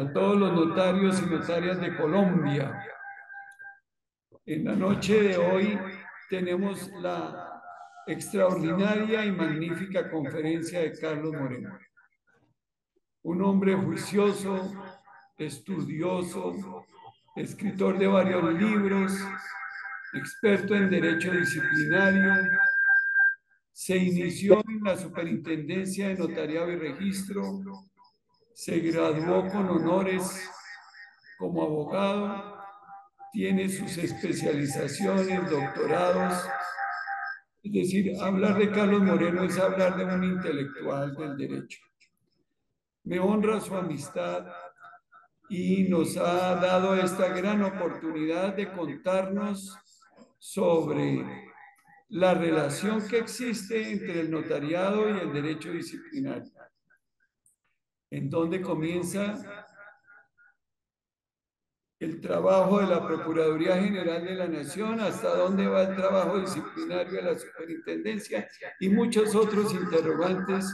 para todos los notarios y notarias de Colombia. En la noche de hoy tenemos la extraordinaria y magnífica conferencia de Carlos Moreno, un hombre juicioso, estudioso, escritor de varios libros, experto en derecho disciplinario. Se inició en la Superintendencia de Notariado y Registro, se graduó con honores como abogado, tiene sus especializaciones, doctorados. Es decir, hablar de Carlos Moreno es hablar de un intelectual del derecho. Me honra su amistad y nos ha dado esta gran oportunidad de contarnos sobre la relación que existe entre el notariado y el derecho disciplinario. En dónde comienza el trabajo de la Procuraduría General de la Nación, hasta dónde va el trabajo disciplinario de la Superintendencia y muchos otros interrogantes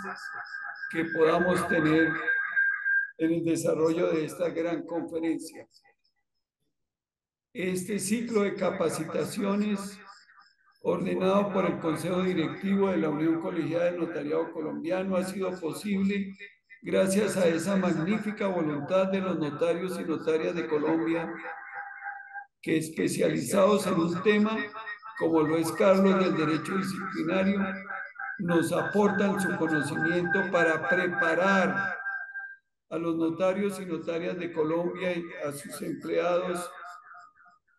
que podamos tener en el desarrollo de esta gran conferencia. Este ciclo de capacitaciones ordenado por el Consejo Directivo de la Unión Colegiada del Notariado Colombiano ha sido posible gracias a esa magnífica voluntad de los notarios y notarias de Colombia que, especializados en un tema como lo es Carlos del derecho disciplinario, nos aportan su conocimiento para preparar a los notarios y notarias de Colombia y a sus empleados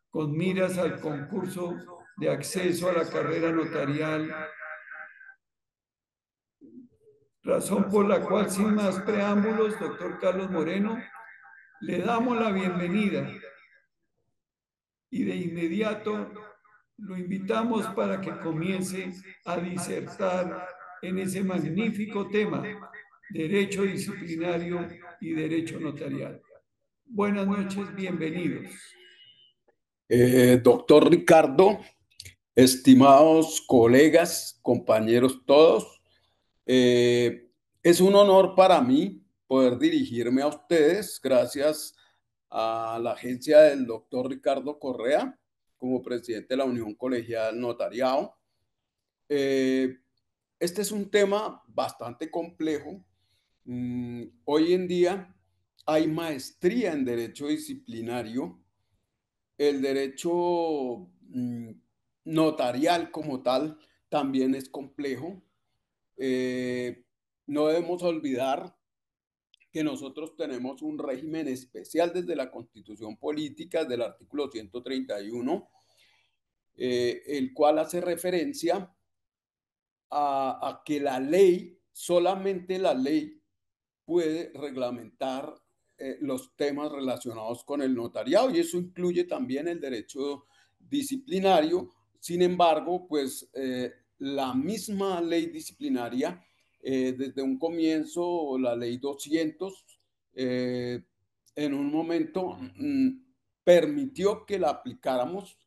con miras al concurso de acceso a la carrera notarial, razón por la cual, sin más preámbulos, doctor Carlos Moreno, le damos la bienvenida y de inmediato lo invitamos para que comience a disertar en ese magnífico tema, derecho disciplinario y derecho notarial. Buenas noches, bienvenidos. Doctor Ricardo, estimados colegas, compañeros todos, es un honor para mí poder dirigirme a ustedes gracias a la agencia del doctor Ricardo Correa como presidente de la Unión Colegial Notariado. Este es un tema bastante complejo. Hoy en día hay maestría en derecho disciplinario. El derecho notarial como tal también es complejo. Eh, no debemos olvidar que nosotros tenemos un régimen especial desde la Constitución Política del artículo 131, el cual hace referencia a que la ley, solamente la ley, puede reglamentar los temas relacionados con el notariado y eso incluye también el derecho disciplinario. Sin embargo, pues la misma ley disciplinaria, desde un comienzo, la ley 200, en un momento permitió que la aplicáramos.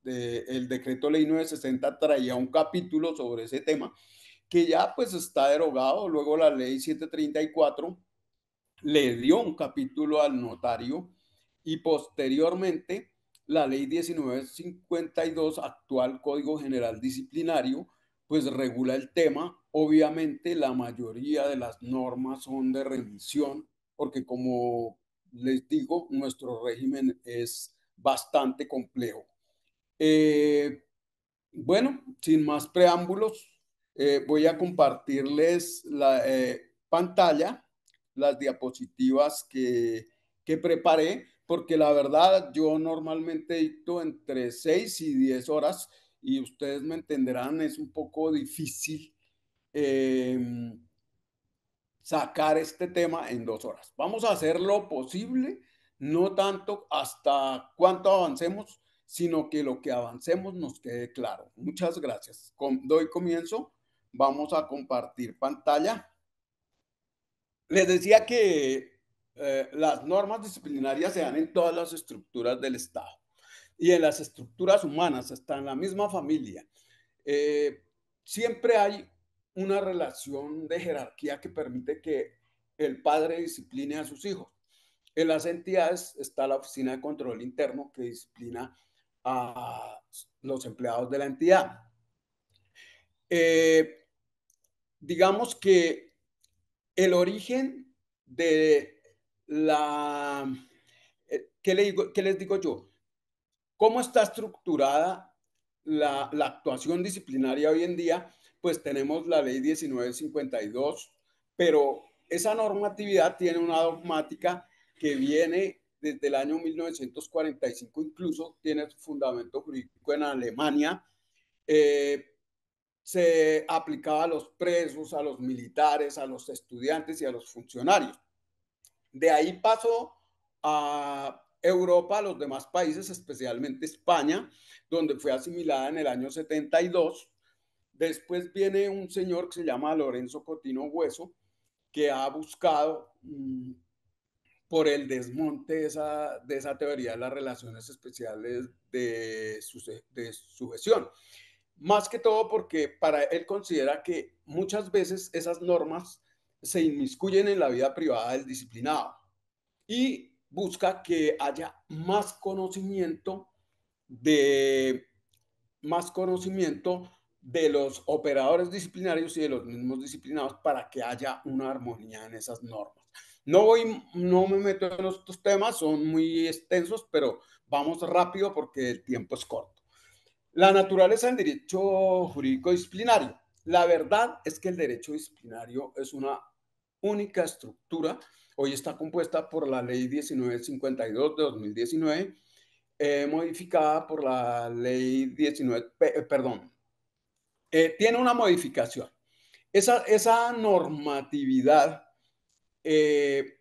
El decreto ley 960 traía un capítulo sobre ese tema que ya pues está derogado. Luego la ley 734 le dio un capítulo al notario y posteriormente la ley 1952, actual Código General Disciplinario, pues regula el tema. Obviamente la mayoría de las normas son de revisión porque, como les digo, nuestro régimen es bastante complejo. Bueno, sin más preámbulos, voy a compartirles la pantalla, las diapositivas que preparé, porque la verdad yo normalmente dicto entre 6 y 10 horas y ustedes me entenderán, es un poco difícil eh, sacar este tema en 2 horas. Vamos a hacer lo posible, no tanto hasta cuánto avancemos, sino que lo que avancemos nos quede claro. Muchas gracias. Doy comienzo. Vamos a compartir pantalla. Les decía que las normas disciplinarias se dan en todas las estructuras del Estado y en las estructuras humanas, hasta en la misma familia. Eh, Siempre hay una relación de jerarquía que permite que el padre discipline a sus hijos. En las entidades está la Oficina de Control Interno que disciplina a los empleados de la entidad. Eh, digamos que el origen de la... ¿qué les digo yo? ¿Cómo está estructurada la actuación disciplinaria hoy en día? Pues tenemos la ley 1952, pero esa normatividad tiene una dogmática que viene desde el año 1945, incluso tiene su fundamento jurídico en Alemania. Eh, Se aplicaba a los presos, a los militares, a los estudiantes y a los funcionarios. De ahí pasó a Europa, a los demás países, especialmente España, donde fue asimilada en el año 72. Después viene un señor que se llama Lorenzo Cotino Hueso, que ha buscado por el desmonte de esa teoría de las relaciones especiales de sujeción. Más que todo porque para él considera que muchas veces esas normas se inmiscuyen en la vida privada del disciplinado y busca que haya de más conocimiento de los operadores disciplinarios y de los mismos disciplinados para que haya una armonía en esas normas. No me meto en estos temas, son muy extensos, pero vamos rápido porque el tiempo es corto. La naturaleza del derecho jurídico disciplinario. La verdad es que el derecho disciplinario es una única estructura. Hoy está compuesta por la ley 1952 de 2019, modificada por la ley 19, perdón, tiene una modificación. Esa normatividad eh,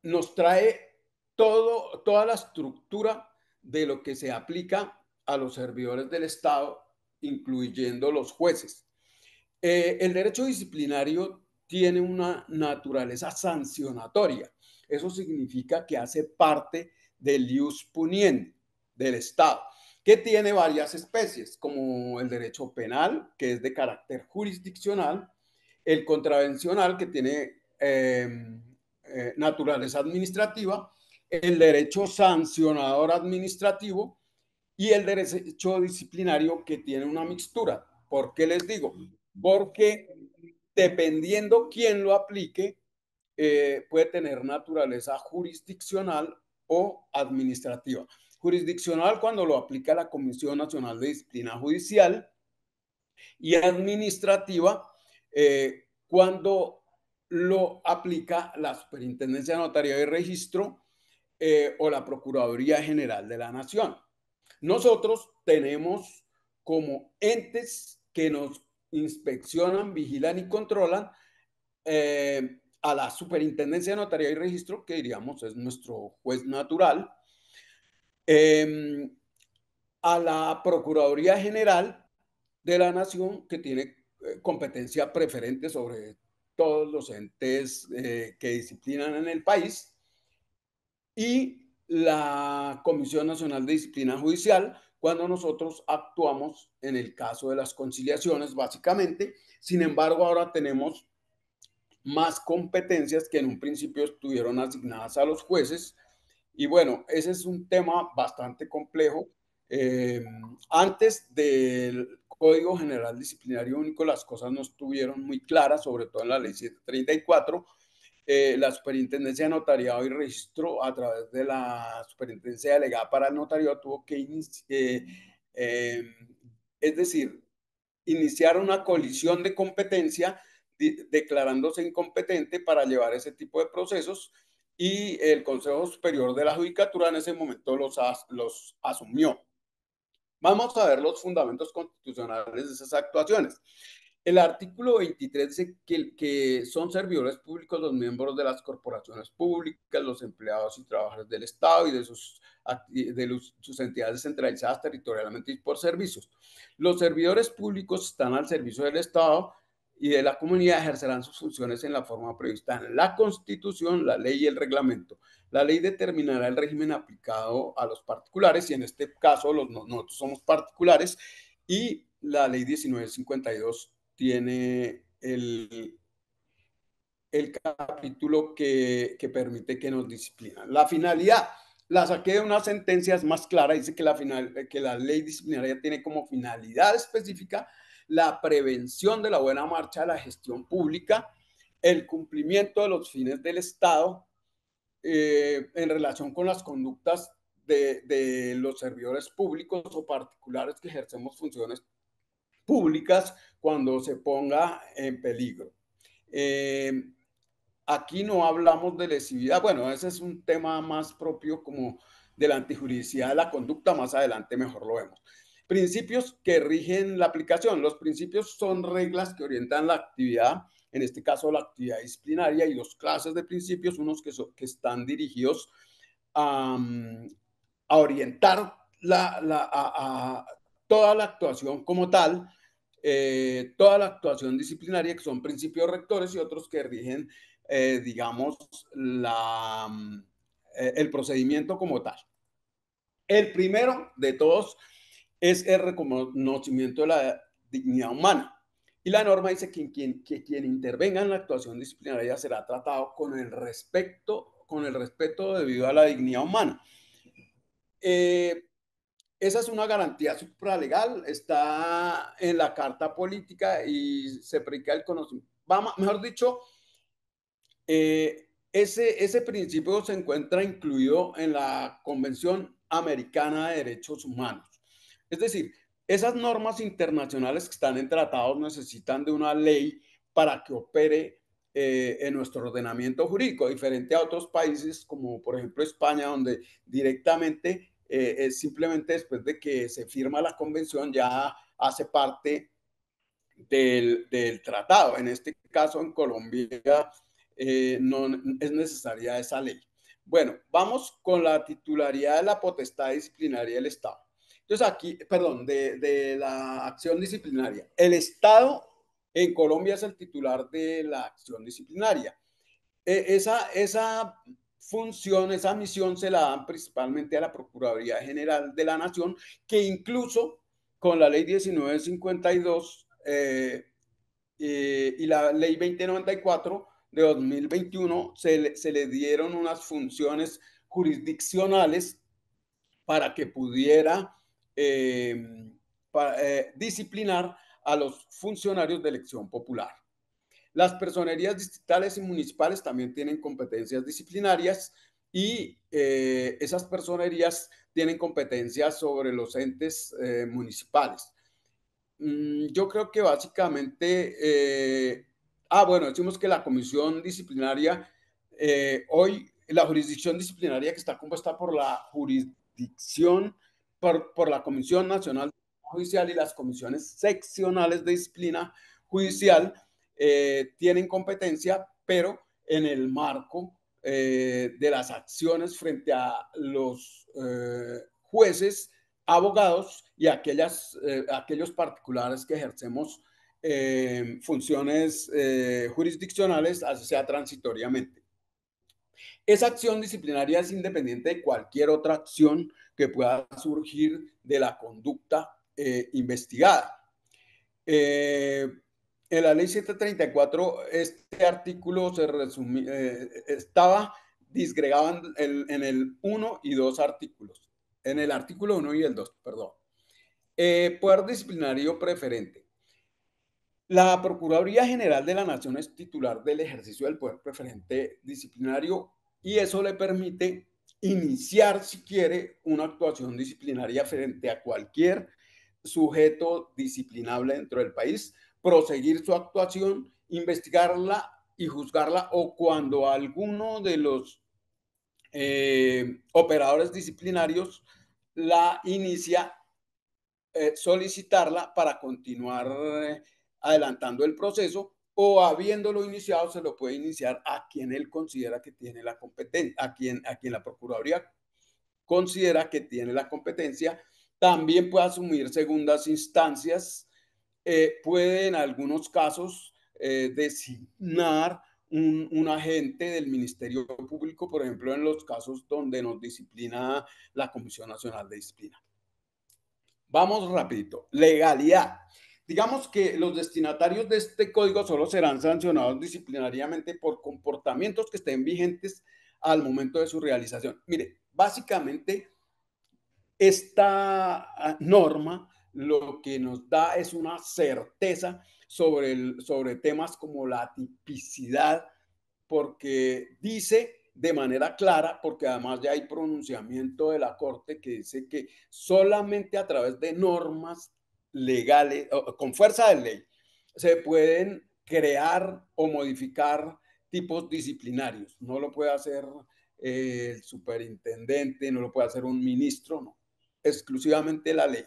nos trae toda la estructura de lo que se aplica a los servidores del Estado, incluyendo los jueces. El derecho disciplinario tiene una naturaleza sancionatoria. Eso significa que hace parte del ius puniendi del Estado, que tiene varias especies, como el derecho penal, que es de carácter jurisdiccional, el contravencional, que tiene naturaleza administrativa, el derecho sancionador administrativo y el derecho disciplinario, que tiene una mixtura. ¿Por qué les digo? Porque dependiendo quién lo aplique, puede tener naturaleza jurisdiccional o administrativa. Jurisdiccional cuando lo aplica la Comisión Nacional de Disciplina Judicial, y administrativa cuando lo aplica la Superintendencia de Notaría y Registro o la Procuraduría General de la Nación. Nosotros tenemos como entes que nos inspeccionan, vigilan y controlan a la Superintendencia de Notaría y Registro, que diríamos es nuestro juez natural, eh, a la Procuraduría General de la Nación, que tiene competencia preferente sobre todos los entes que disciplinan en el país, y la Comisión Nacional de Disciplina Judicial, cuando nosotros actuamos en el caso de las conciliaciones, básicamente. Sin embargo, ahora tenemos más competencias que en un principio estuvieron asignadas a los jueces. Y bueno, ese es un tema bastante complejo. Eh, Antes del Código General Disciplinario Único, las cosas no estuvieron muy claras, sobre todo en la Ley 734. La Superintendencia de Notariado y Registro, a través de la Superintendencia Delegada para el Notariado, tuvo que es decir, iniciar una colisión de competencia, declarándose incompetente para llevar ese tipo de procesos, y el Consejo Superior de la Judicatura en ese momento los asumió. Vamos a ver los fundamentos constitucionales de esas actuaciones. El artículo 23 dice que son servidores públicos los miembros de las corporaciones públicas, los empleados y trabajadores del Estado y sus entidades descentralizadas territorialmente y por servicios. Los servidores públicos están al servicio del Estado y de la comunidad, ejercerán sus funciones en la forma prevista en la Constitución, la ley y el reglamento. La ley determinará el régimen aplicado a los particulares, y en este caso nosotros somos particulares, y la ley 1952 tiene el capítulo que permite que nos disciplinan. La finalidad, la saqué de una sentencia, es más clara, dice que que la ley disciplinaria tiene como finalidad específica la prevención de la buena marcha de la gestión pública, el cumplimiento de los fines del Estado en relación con las conductas de los servidores públicos o particulares que ejercemos funciones públicas cuando se ponga en peligro. Aquí no hablamos de lesividad, bueno, ese es un tema más propio como de la antijuridicidad de la conducta, más adelante mejor lo vemos. Principios que rigen la aplicación. Los principios son reglas que orientan la actividad, en este caso la actividad disciplinaria, y dos clases de principios, unos que están dirigidos a, a orientar toda la actuación como tal, toda la actuación disciplinaria, que son principios rectores, y otros que rigen, digamos, el procedimiento como tal. El primero de todos es el reconocimiento de la dignidad humana. Y la norma dice que quien intervenga en la actuación disciplinaria será tratado con el respeto debido a la dignidad humana. Esa es una garantía supralegal, está en la Carta Política y se predica el conocimiento. Mejor dicho, ese principio se encuentra incluido en la Convención Americana de Derechos Humanos. Es decir, esas normas internacionales que están en tratados necesitan de una ley para que opere en nuestro ordenamiento jurídico, diferente a otros países como por ejemplo España, donde directamente simplemente después de que se firma la convención ya hace parte del tratado. En este caso, en Colombia, no es necesaria esa ley. Bueno, vamos con la titularidad de la potestad disciplinaria del Estado. Entonces aquí, perdón, de la acción disciplinaria. El Estado en Colombia es el titular de la acción disciplinaria. Esa función, esa misión se la dan principalmente a la Procuraduría General de la Nación, que incluso con la ley 1952 y la ley 2094 de 2021 se le dieron unas funciones jurisdiccionales para que pudiera disciplinar a los funcionarios de elección popular. Las personerías distritales y municipales también tienen competencias disciplinarias y esas personerías tienen competencias sobre los entes municipales. Yo creo que básicamente, bueno, decimos que la comisión disciplinaria, hoy la jurisdicción disciplinaria que está compuesta por la jurisdicción, por la Comisión Nacional Judicial y las comisiones seccionales de disciplina judicial, tienen competencia, pero en el marco de las acciones frente a los jueces, abogados y aquellos particulares que ejercemos funciones jurisdiccionales, así sea transitoriamente. Esa acción disciplinaria es independiente de cualquier otra acción que pueda surgir de la conducta investigada. En la ley 734, este artículo estaba disgregado en el 1 y 2 artículos. En el artículo 1 y el 2, perdón. Poder disciplinario preferente. La Procuraduría General de la Nación es titular del ejercicio del poder preferente disciplinario y eso le permite iniciar, si quiere, una actuación disciplinaria frente a cualquier sujeto disciplinable dentro del país, proseguir su actuación, investigarla y juzgarla, o cuando alguno de los operadores disciplinarios la inicia, solicitarla para continuar adelantando el proceso, o habiéndolo iniciado se lo puede iniciar a quien él considera que tiene la competencia, a quien la Procuraduría considera que tiene la competencia. También puede asumir segundas instancias, puede en algunos casos designar un agente del Ministerio Público, por ejemplo, en los casos donde nos disciplina la Comisión Nacional de Disciplina. Vamos rapidito. Legalidad. Digamos que los destinatarios de este código solo serán sancionados disciplinariamente por comportamientos que estén vigentes al momento de su realización. Mire, básicamente esta norma lo que nos da es una certeza sobre temas como la tipicidad, porque dice de manera clara, porque además ya hay pronunciamiento de la Corte que dice que solamente a través de normas legales, con fuerza de ley, se pueden crear o modificar tipos disciplinarios. No lo puede hacer el superintendente, no lo puede hacer un ministro, no, exclusivamente la ley.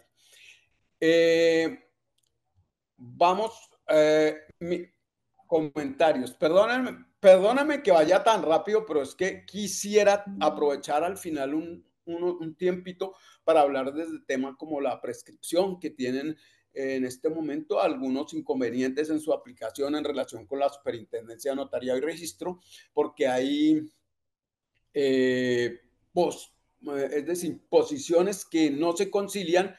Vamos, comentarios. Perdóname que vaya tan rápido, pero es que quisiera aprovechar al final un tiempito para hablar desde temas como la prescripción, que tienen en este momento algunos inconvenientes en su aplicación en relación con la Superintendencia de Notariado y Registro, porque hay eh, pos, es decir, posiciones que no se concilian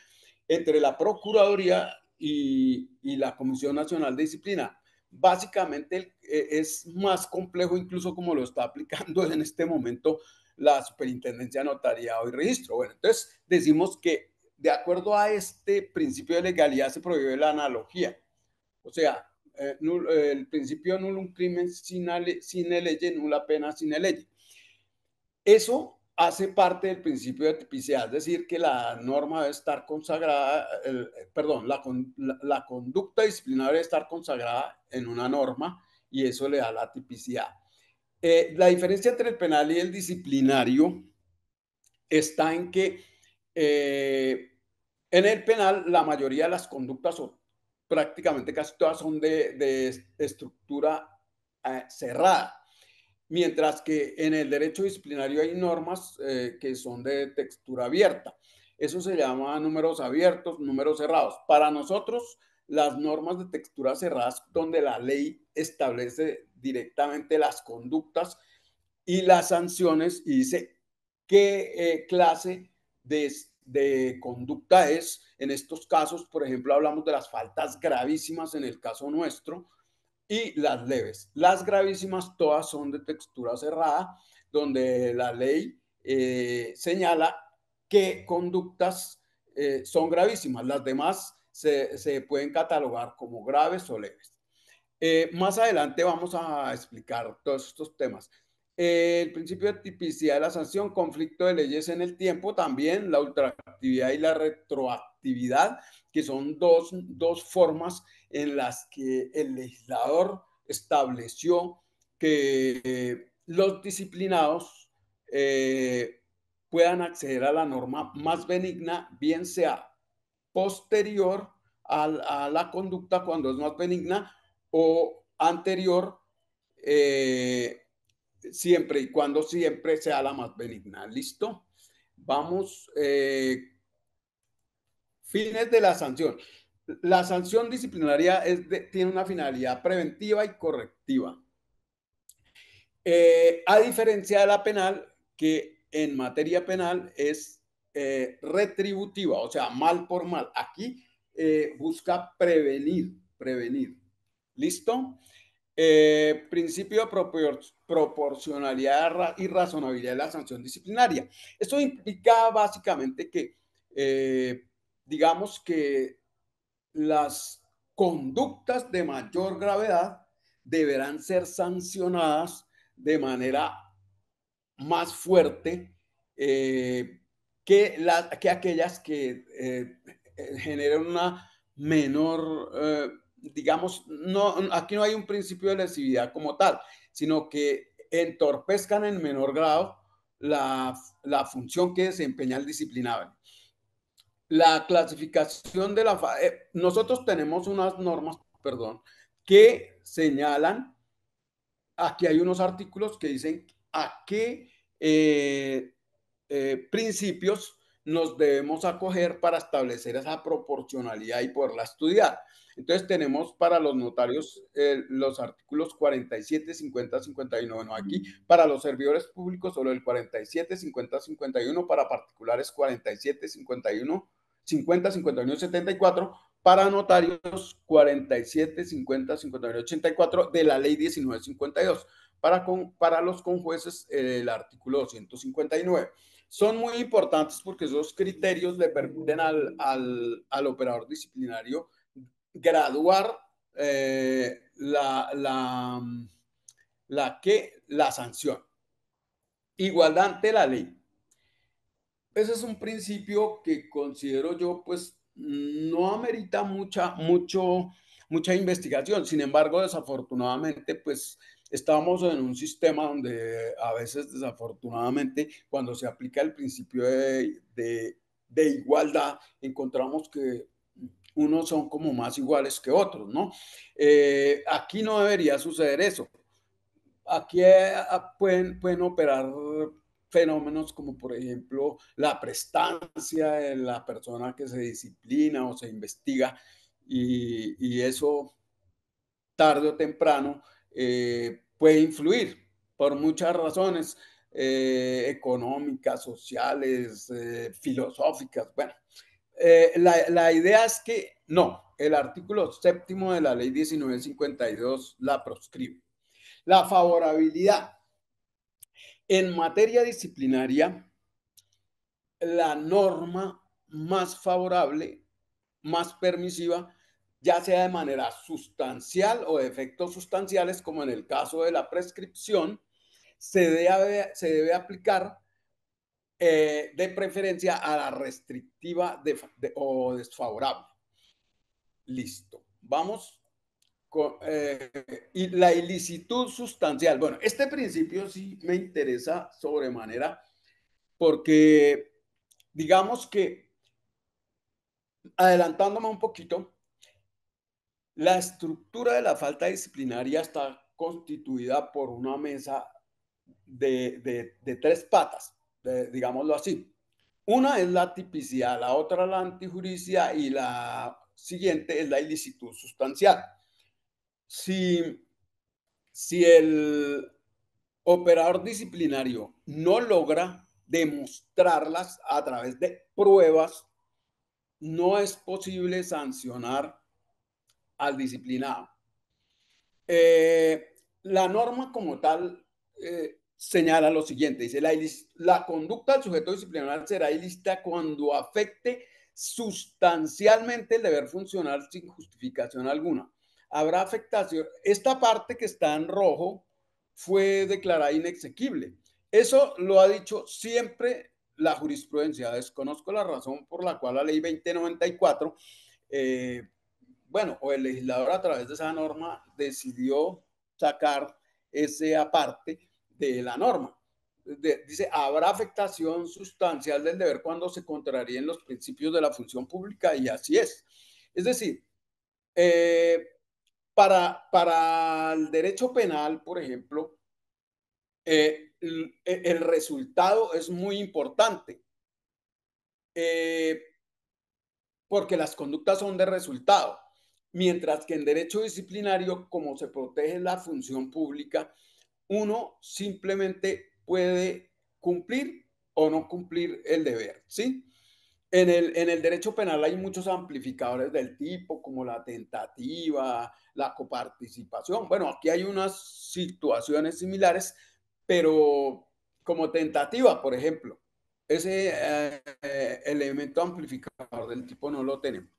entre la Procuraduría y la Comisión Nacional de Disciplina. Básicamente es más complejo incluso como lo está aplicando en este momento la Superintendencia de Notariado y Registro. Bueno, entonces decimos que de acuerdo a este principio de legalidad se prohíbe la analogía. O sea, el principio nulo crimen sin ley, nula pena sin ley. Eso hace parte del principio de tipicidad, es decir, que la norma debe estar consagrada, perdón, la conducta disciplinaria debe estar consagrada en una norma y eso le da la tipicidad. La diferencia entre el penal y el disciplinario está en que en el penal la mayoría de las conductas, o prácticamente casi todas, son de estructura cerrada. Mientras que en el derecho disciplinario hay normas que son de textura abierta. Eso se llama números abiertos, números cerrados. Para nosotros, las normas de textura cerradas, donde la ley establece directamente las conductas y las sanciones y dice qué clase de conducta es. En estos casos, por ejemplo, hablamos de las faltas gravísimas en el caso nuestro, y las leves. Las gravísimas todas son de textura cerrada, donde la ley señala qué conductas son gravísimas. Las demás se pueden catalogar como graves o leves. Más adelante vamos a explicar todos estos temas. El principio de tipicidad de la sanción, conflicto de leyes en el tiempo, también la ultraactividad y la retroactividad, que son dos formas en las que el legislador estableció que los disciplinados puedan acceder a la norma más benigna, bien sea posterior a la conducta cuando es más benigna o anterior, siempre y cuando siempre sea la más benigna. ¿Listo? Vamos, fines de la sanción. La sanción disciplinaria tiene una finalidad preventiva y correctiva. A diferencia de la penal, que en materia penal es retributiva, o sea, mal por mal. Aquí busca prevenir. ¿Listo? Principio de proporcionalidad y razonabilidad de la sanción disciplinaria. Esto implica básicamente que, digamos que las conductas de mayor gravedad deberán ser sancionadas de manera más fuerte que aquellas que generen una menor, digamos, no, aquí no hay un principio de lesividad como tal, sino que entorpezcan en menor grado la función que desempeña el disciplinable. La clasificación de la... nosotros tenemos unas normas, perdón, que señalan, aquí hay unos artículos que dicen a qué principios nos debemos acoger para establecer esa proporcionalidad y poderla estudiar. Entonces tenemos para los notarios los artículos 47, 50, 51. Bueno, aquí para los servidores públicos solo el 47, 50, 51, para particulares 47, 51, 50, 51, 74, para notarios 47, 50, 51, 84 de la ley 1952. Para los conjueces, el artículo 259. Son muy importantes porque esos criterios le permiten al operador disciplinario graduar la sanción. Igualdad ante la ley. Ese es un principio que considero yo, pues, no amerita mucha investigación. Sin embargo, desafortunadamente, pues, estamos en un sistema donde a veces, desafortunadamente, cuando se aplica el principio de igualdad, encontramos que unos son como más iguales que otros, ¿no? Aquí no debería suceder eso. Aquí pueden operar fenómenos como, por ejemplo, la prestancia de la persona que se disciplina o se investiga, y eso tarde o temprano puede influir por muchas razones económicas, sociales, filosóficas. Bueno, la idea es que no, el artículo séptimo de la ley 1952 la proscribe. La favorabilidad. En materia disciplinaria, la norma más favorable, más permisiva, ya sea de manera sustancial o de efectos sustanciales, como en el caso de la prescripción, se debe aplicar de preferencia a la restrictiva o desfavorable. Listo. Vamos y la ilicitud sustancial. Bueno, este principio sí me interesa sobremanera porque digamos que, adelantándome un poquito, la estructura de la falta disciplinaria está constituida por una mesa de tres patas, digámoslo así. Una es la tipicidad, la otra la antijuricia y la siguiente es la ilicitud sustancial. Si, si el operador disciplinario no logra demostrarlas a través de pruebas, no es posible sancionar al disciplinado. La norma como tal señala lo siguiente, dice, la conducta del sujeto disciplinario será ilícita cuando afecte sustancialmente el deber funcional sin justificación alguna. Habrá afectación. Esta parte que está en rojo fue declarada inexequible. Eso lo ha dicho siempre la jurisprudencia. Desconozco la razón por la cual la ley 2094 bueno, o el legislador a través de esa norma decidió sacar ese aparte de la norma. Dice, habrá afectación sustancial del deber cuando se contraríen los principios de la función pública, y así es. Es decir, eh, para el derecho penal, por ejemplo, el resultado es muy importante. Porque las conductas son de resultado, mientras que en derecho disciplinario, como se protege la función pública, uno simplemente puede cumplir o no cumplir el deber, ¿sí? En el derecho penal hay muchos amplificadores del tipo, como la tentativa, la coparticipación. Bueno, aquí hay unas situaciones similares, pero como tentativa, por ejemplo, ese elemento amplificador del tipo no lo tenemos.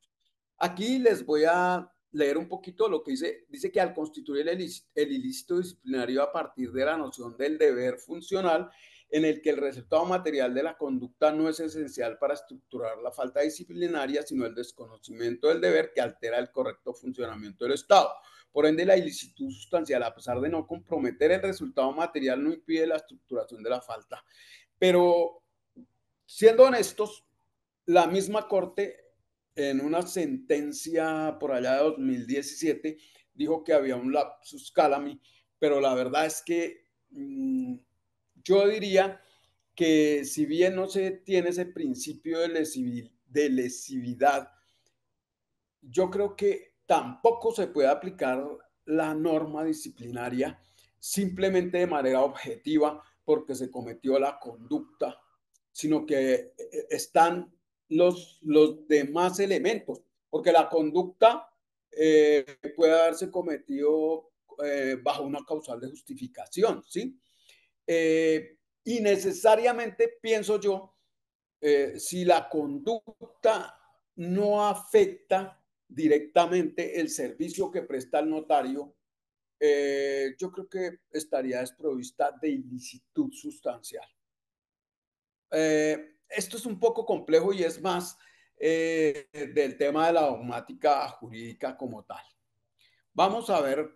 Aquí les voy a leer un poquito lo que dice. Dice que al constituir el ilícito disciplinario a partir de la noción del deber funcional, en el que el resultado material de la conducta no es esencial para estructurar la falta disciplinaria, sino el desconocimiento del deber que altera el correcto funcionamiento del Estado. Por ende, la ilicitud sustancial, a pesar de no comprometer el resultado material, no impide la estructuración de la falta. Pero, siendo honestos, la misma Corte, en una sentencia por allá de 2017, dijo que había un lapsus calami, pero la verdad es que yo diría que, si bien no se tiene ese principio de lesividad, yo creo que tampoco se puede aplicar la norma disciplinaria simplemente de manera objetiva porque se cometió la conducta, sino que están los demás elementos. porque la conducta puede haberse cometido bajo una causal de justificación, ¿sí? Y necesariamente pienso yo, si la conducta no afecta directamente el servicio que presta el notario, yo creo que estaría desprovista de ilicitud sustancial. Esto es un poco complejo y es más del tema de la dogmática jurídica como tal. Vamos a ver,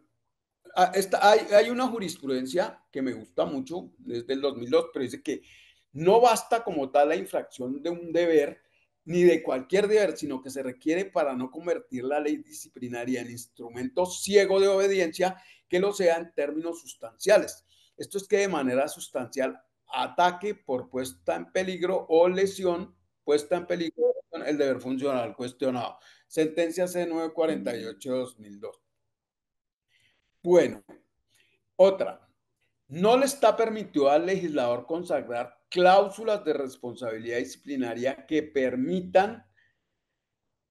hay una jurisprudencia que me gusta mucho desde el 2002, pero dice que no basta como tal la infracción de un deber ni de cualquier deber, sino que se requiere para no convertir la ley disciplinaria en instrumento ciego de obediencia que lo sea en términos sustanciales. Esto es que de manera sustancial ataque por puesta en peligro o lesión puesta en peligro el deber funcional cuestionado. Sentencia C948-2002. Bueno, otra. No le está permitido al legislador consagrar cláusulas de responsabilidad disciplinaria que permitan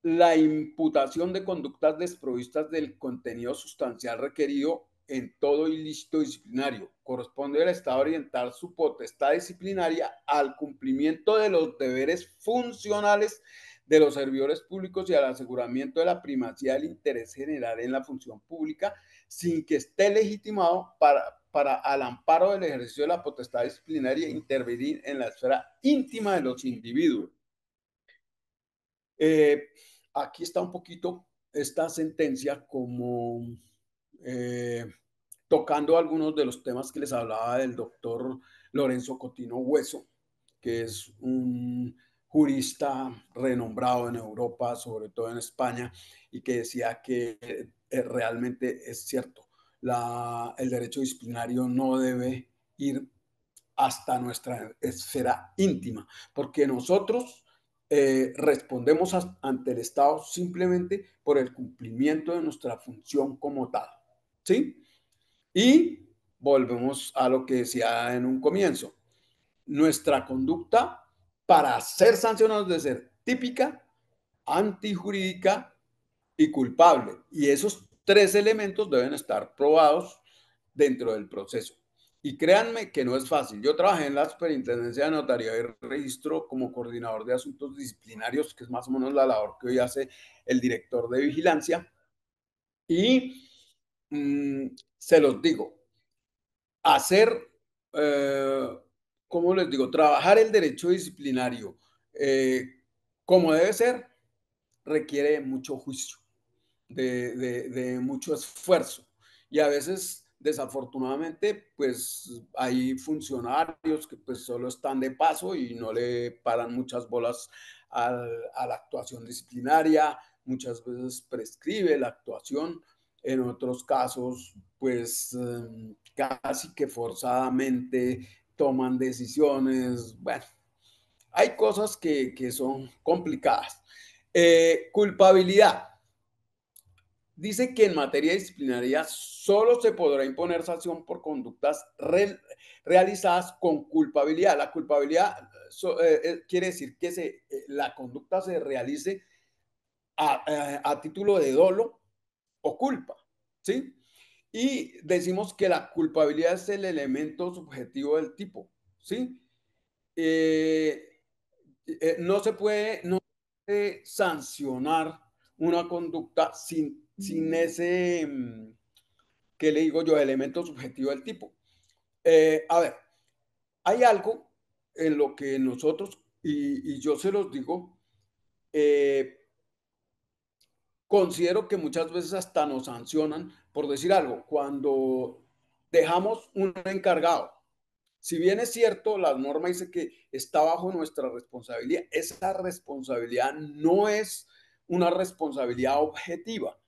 la imputación de conductas desprovistas del contenido sustancial requerido en todo ilícito disciplinario. Corresponde al Estado orientar su potestad disciplinaria al cumplimiento de los deberes funcionales de los servidores públicos y al aseguramiento de la primacía del interés general en la función pública, sin que esté legitimado para al amparo del ejercicio de la potestad disciplinaria intervenir en la esfera íntima de los individuos. Eh, Aquí está un poquito esta sentencia como eh, tocando algunos de los temas que les hablaba del doctor Lorenzo Cotino Hueso, que es un jurista renombrado en Europa, sobre todo en España, y que decía que realmente es cierto, el derecho disciplinario no debe ir hasta nuestra esfera íntima, porque nosotros respondemos ante el Estado simplemente por el cumplimiento de nuestra función como tal, ¿sí? Y volvemos a lo que decía en un comienzo. Nuestra conducta para ser sancionados debe ser típica, antijurídica y culpable. Y esos tres elementos deben estar probados dentro del proceso. Y créanme que no es fácil. Yo trabajé en la Superintendencia de Notaría y Registro como coordinador de asuntos disciplinarios, que es más o menos la labor que hoy hace el director de vigilancia. Y se los digo, hacer, eh, ¿cómo les digo? Trabajar el derecho disciplinario como debe ser requiere mucho juicio, de mucho esfuerzo. Y a veces, desafortunadamente, pues hay funcionarios que pues solo están de paso y no le paran muchas bolas a la actuación disciplinaria, muchas veces prescribe la actuación, en otros casos, pues casi que forzadamente toman decisiones. Bueno, hay cosas que son complicadas. Culpabilidad. Dice que en materia disciplinaria solo se podrá imponer sanción por conductas realizadas con culpabilidad. La culpabilidad quiere decir que la conducta se realice a título de dolo o culpa, ¿sí? Y decimos que la culpabilidad es el elemento subjetivo del tipo, ¿sí? Eh, no se puede, no puede sancionar una conducta sin ese, ¿qué le digo yo?, elemento subjetivo del tipo. A ver, hay algo en lo que nosotros, y yo se los digo, eh, considero que muchas veces hasta nos sancionan por decir algo, cuando dejamos un encargado. Si bien es cierto, la norma dice que está bajo nuestra responsabilidad, esa responsabilidad no es una responsabilidad objetiva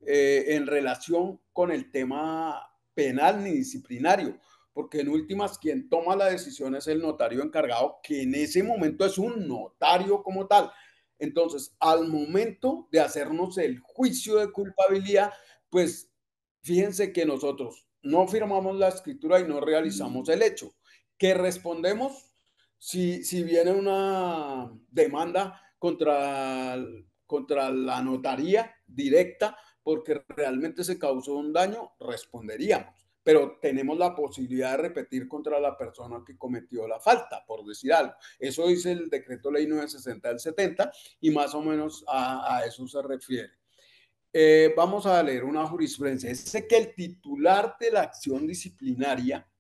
en relación con el tema penal ni disciplinario, porque en últimas quien toma la decisión es el notario encargado, que en ese momento es un notario como tal. Entonces, al momento de hacernos el juicio de culpabilidad, pues fíjense que nosotros no firmamos la escritura y no realizamos el hecho. ¿Qué respondemos si viene una demanda contra la notaría directa porque realmente se causó un daño, responderíamos. Pero tenemos la posibilidad de repetir contra la persona que cometió la falta, por decir algo. Eso dice el decreto ley 960 del 70 y más o menos a eso se refiere. Vamos a leer una jurisprudencia. Dice que el titular de la acción disciplinaria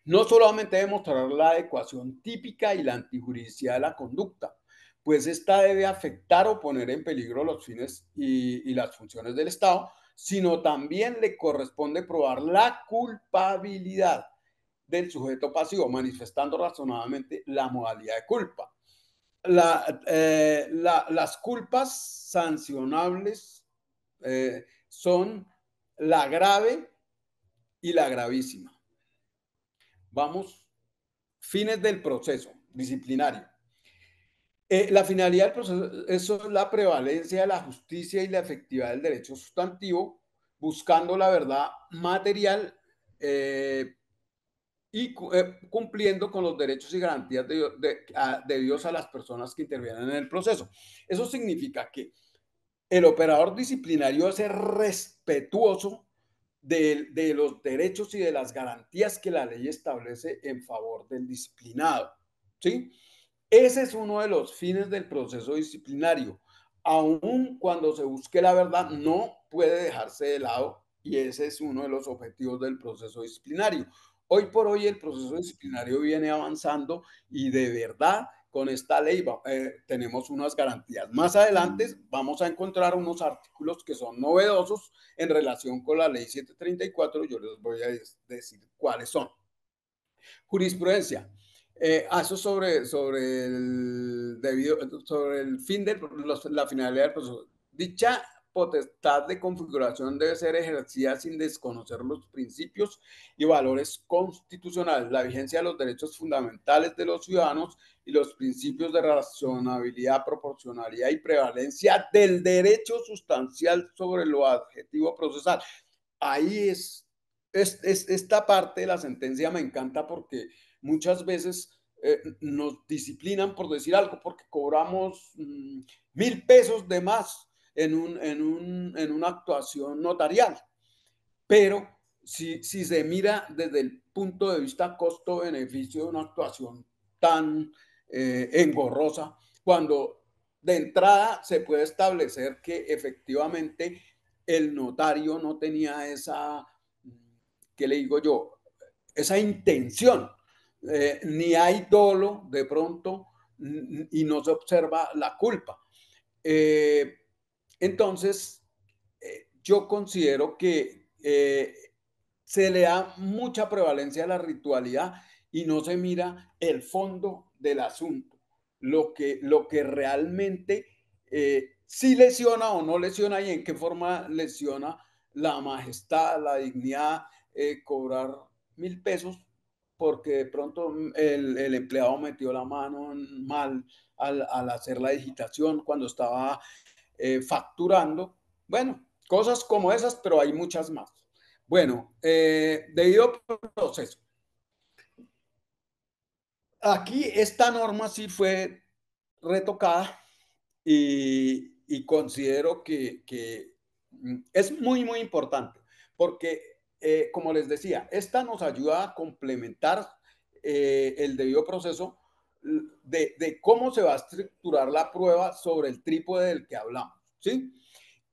no solamente debe mostrar la adecuación típica y la antijuridicidad de la conducta, pues esta debe afectar o poner en peligro los fines y las funciones del Estado, sino también le corresponde probar la culpabilidad del sujeto pasivo, manifestando razonablemente la modalidad de culpa. Las culpas sancionables son la grave y la gravísima. Vamos, fines del proceso disciplinario. La finalidad del proceso eso es la prevalencia de la justicia y la efectividad del derecho sustantivo, buscando la verdad material y cumpliendo con los derechos y garantías debidos a las personas que intervienen en el proceso. Eso significa que el operador disciplinario debe ser respetuoso de los derechos y de las garantías que la ley establece en favor del disciplinado. ¿Sí? Ese es uno de los fines del proceso disciplinario. Aun cuando se busque la verdad, no puede dejarse de lado y ese es uno de los objetivos del proceso disciplinario. Hoy por hoy el proceso disciplinario viene avanzando y de verdad con esta ley tenemos unas garantías. Más adelante vamos a encontrar unos artículos que son novedosos en relación con la ley 734. Yo les voy a decir cuáles son. Jurisprudencia. Eso sobre el fin de la finalidad del proceso. Dicha potestad de configuración debe ser ejercida sin desconocer los principios y valores constitucionales, la vigencia de los derechos fundamentales de los ciudadanos y los principios de razonabilidad, proporcionalidad y prevalencia del derecho sustancial sobre lo adjetivo procesal. Ahí esta parte de la sentencia me encanta porque muchas veces nos disciplinan por decir algo, porque cobramos 1.000 pesos de más en una actuación notarial. Pero si se mira desde el punto de vista costo-beneficio de una actuación tan engorrosa, cuando de entrada se puede establecer que efectivamente el notario no tenía esa, ¿qué le digo yo? Esa intención, ni hay dolo de pronto y no se observa la culpa. Entonces, yo considero que se le da mucha prevalencia a la ritualidad y no se mira el fondo del asunto, lo que realmente sí lesiona o no lesiona y en qué forma lesiona la majestad, la dignidad, cobrar 1.000 pesos porque de pronto el empleado metió la mano mal al hacer la digitación cuando estaba facturando. Bueno, cosas como esas, pero hay muchas más. Bueno, debido proceso. Aquí esta norma sí fue retocada y considero que es muy, muy importante porque, como les decía, esta nos ayuda a complementar el debido proceso de cómo se va a estructurar la prueba sobre el trípode del que hablamos, ¿sí?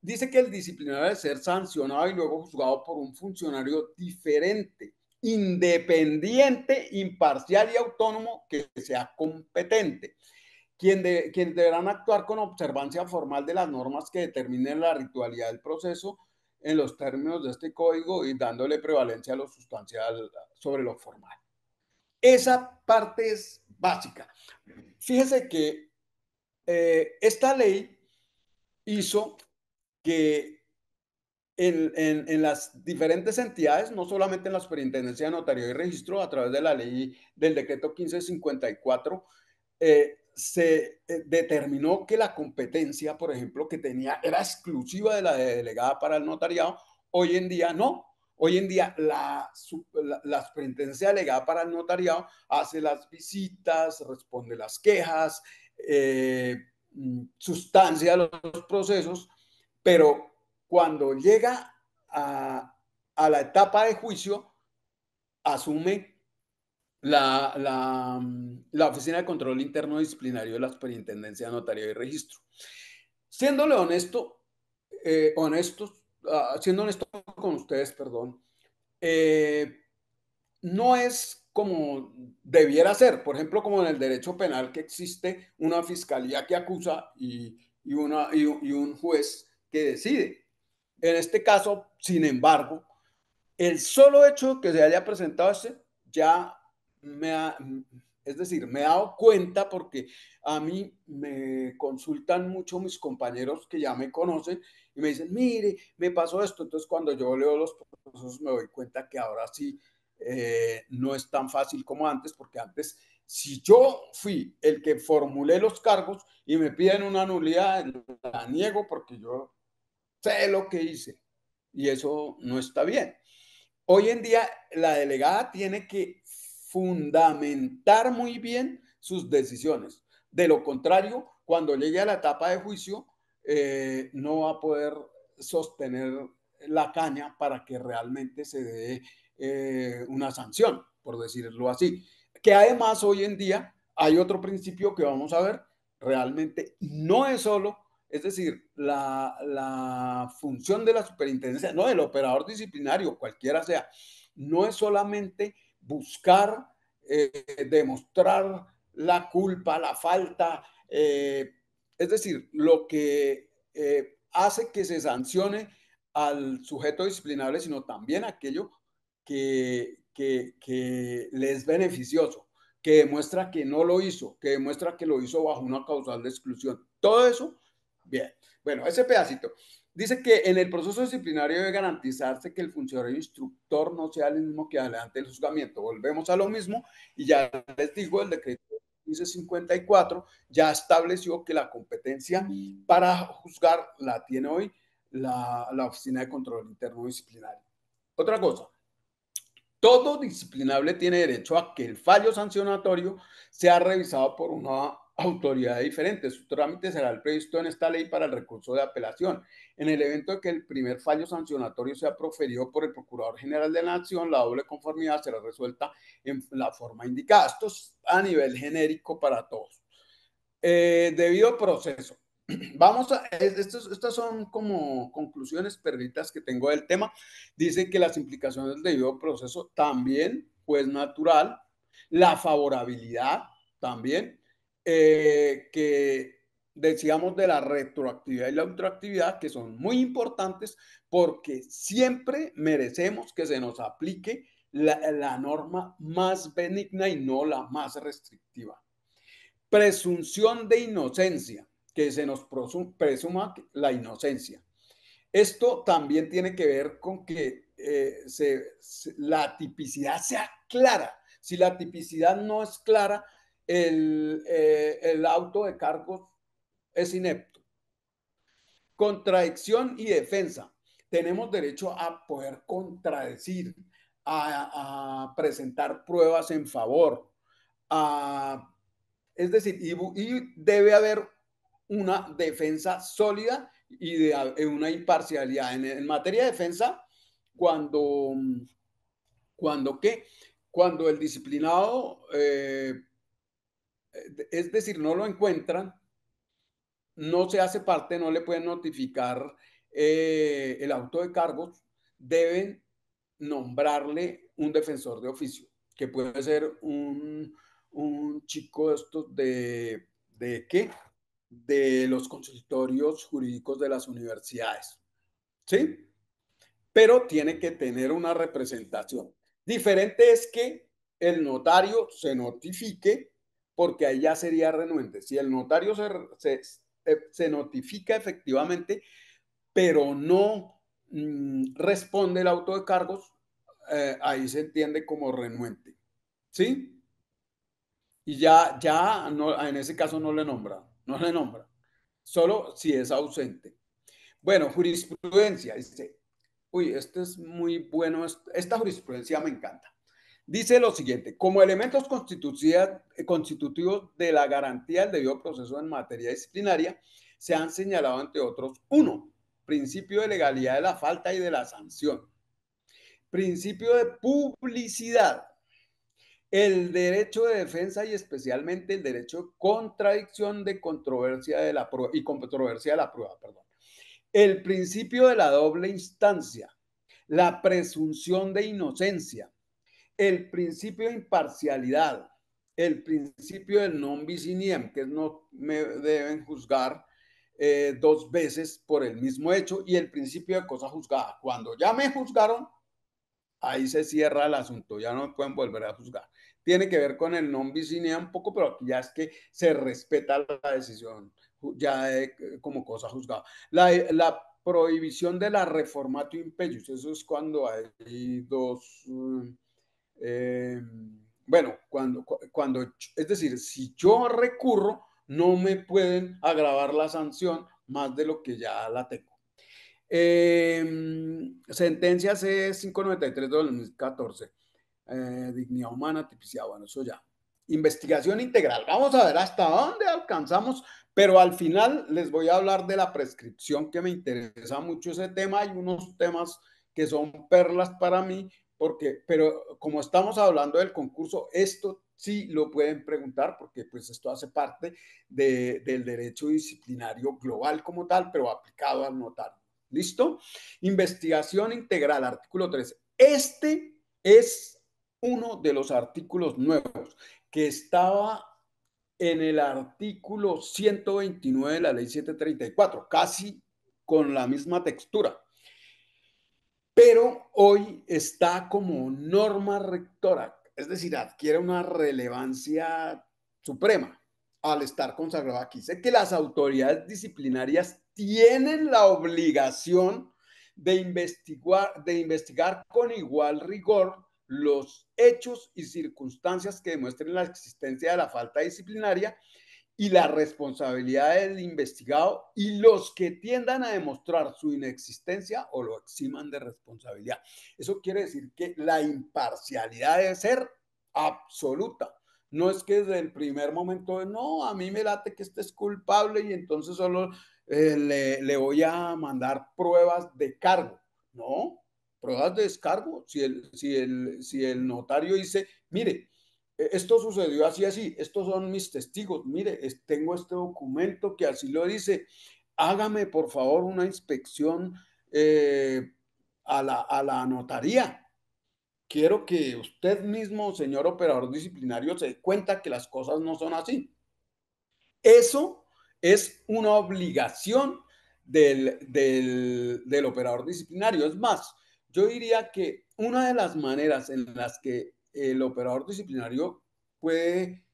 Dice que el disciplinario debe ser sancionado y luego juzgado por un funcionario diferente, independiente, imparcial y autónomo que sea competente. Quien deberán actuar con observancia formal de las normas que determinen la ritualidad del proceso en los términos de este código y dándole prevalencia a lo sustancial sobre lo formal. Esa parte es básica. Fíjese que esta ley hizo que en las diferentes entidades, no solamente en la Superintendencia de Notaría y Registro, a través de la ley del decreto 1554, se determinó que la competencia, por ejemplo, que tenía era exclusiva de la delegada para el notariado. Hoy en día no. Hoy en día la superintendencia delegada para el notariado hace las visitas, responde las quejas, sustancia de los procesos, pero cuando llega a la etapa de juicio, asume la Oficina de Control Interno Disciplinario de la Superintendencia de Notaría y Registro. Siéndole siendo honesto con ustedes, perdón, no es como debiera ser. Por ejemplo, como en el derecho penal, que existe una fiscalía que acusa y un juez que decide. En este caso, sin embargo, el solo hecho que se haya presentado este ya me ha, es decir, me he dado cuenta porque a mí me consultan mucho mis compañeros que ya me conocen y me dicen, mire, me pasó esto. Entonces, cuando yo leo los procesos, me doy cuenta que ahora sí no es tan fácil como antes, porque antes, si yo fui el que formulé los cargos y me piden una nulidad, la niego porque yo sé lo que hice y eso no está bien. Hoy en día la delegada tiene que fundamentar muy bien sus decisiones. De lo contrario, cuando llegue a la etapa de juicio, no va a poder sostener la caña para que realmente se dé una sanción, por decirlo así. Que además hoy en día hay otro principio que vamos a ver, realmente no es solo, es decir, la función de la superintendencia, no del operador disciplinario, cualquiera sea, no es solamente buscar demostrar la culpa, la falta, es decir, lo que hace que se sancione al sujeto disciplinable, sino también aquello que le es beneficioso, que demuestra que no lo hizo, que demuestra que lo hizo bajo una causal de exclusión. Todo eso, bien. Bueno, ese pedacito. Dice que en el proceso disciplinario debe garantizarse que el funcionario instructor no sea el mismo que adelante del juzgamiento. Volvemos a lo mismo y ya les digo, el decreto 1554 ya estableció que la competencia para juzgar la tiene hoy la Oficina de Control Interno Disciplinario. Otra cosa, todo disciplinable tiene derecho a que el fallo sancionatorio sea revisado por una autoridad diferente. Su trámite será el previsto en esta ley para el recurso de apelación. En el evento de que el primer fallo sancionatorio sea proferido por el Procurador General de la Nación, la doble conformidad será resuelta en la forma indicada. Esto es a nivel genérico para todos. Debido proceso. Estas son como conclusiones perdidas que tengo del tema. Dice que las implicaciones del debido proceso también, pues natural, la favorabilidad también, que decíamos de la retroactividad y la ultraactividad, que son muy importantes porque siempre merecemos que se nos aplique la norma más benigna y no la más restrictiva. Presunción de inocencia, que se nos presuma la inocencia. Esto también tiene que ver con que la tipicidad sea clara. Si la tipicidad no es clara, el auto de cargos es inepto. Contradicción y defensa. Tenemos derecho a poder contradecir, a presentar pruebas en favor, es decir, y debe haber una defensa sólida y de una imparcialidad. En materia de defensa, cuando, cuando, ¿qué? Cuando el disciplinado, es decir, no lo encuentran, no se hace parte, no le pueden notificar el auto de cargos, deben nombrarle un defensor de oficio, que puede ser un chico de estos de ¿qué? De los consultorios jurídicos de las universidades, ¿sí? Pero tiene que tener una representación. Diferente es que el notario se notifique, porque ahí ya sería renuente. Si el notario se notifica efectivamente, pero no responde el auto de cargos, ahí se entiende como renuente, ¿sí? Y ya no, en ese caso no le nombra, solo si es ausente. Bueno, jurisprudencia, dice, uy, esto es muy bueno, esta jurisprudencia me encanta. Dice lo siguiente: como elementos constitutivos de la garantía del debido proceso en materia disciplinaria, se han señalado, entre otros, uno, principio de legalidad de la falta y de la sanción; principio de publicidad; el derecho de defensa y especialmente el derecho de contradicción de controversia de la prueba y controversia de la prueba, perdón; el principio de la doble instancia; la presunción de inocencia; el principio de imparcialidad; el principio del non bis in idem, que no me deben juzgar dos veces por el mismo hecho; y el principio de cosa juzgada. Cuando ya me juzgaron, ahí se cierra el asunto, ya no me pueden volver a juzgar. Tiene que ver con el non bis in idem un poco, pero aquí ya es que se respeta la decisión ya como cosa juzgada. La prohibición de la reformatio impellius, eso es cuando hay dos... eh, bueno, es decir, si yo recurro, no me pueden agravar la sanción más de lo que ya la tengo. Sentencia C593 de 2014. Dignidad humana, tipicidad, bueno, eso ya. Investigación integral. Vamos a ver hasta dónde alcanzamos, pero al final les voy a hablar de la prescripción, que me interesa mucho ese tema. Hay unos temas que son perlas para mí, pero como estamos hablando del concurso, esto sí lo pueden preguntar, porque pues esto hace parte del derecho disciplinario global como tal, pero aplicado al notario. ¿Listo? Investigación integral, artículo 13. Este es uno de los artículos nuevos que estaba en el artículo 129 de la ley 734, casi con la misma textura, pero hoy está como norma rectora, es decir, adquiere una relevancia suprema al estar consagrado aquí. Sé que las autoridades disciplinarias tienen la obligación de investigar con igual rigor los hechos y circunstancias que demuestren la existencia de la falta disciplinaria y la responsabilidad del investigado, y los que tiendan a demostrar su inexistencia o lo eximan de responsabilidad. Eso quiere decir que la imparcialidad debe ser absoluta. No es que desde el primer momento, no, a mí me late que este es culpable y entonces solo le voy a mandar pruebas de cargo. No, pruebas de descargo. Si el notario dice, mire, esto sucedió así, así, estos son mis testigos, mire, tengo este documento que así lo dice, hágame por favor una inspección a la notaría. Quiero que usted mismo, señor operador disciplinario, se dé cuenta que las cosas no son así. Eso es una obligación del operador disciplinario. Es más, yo diría que una de las maneras en las que el operador disciplinario puede,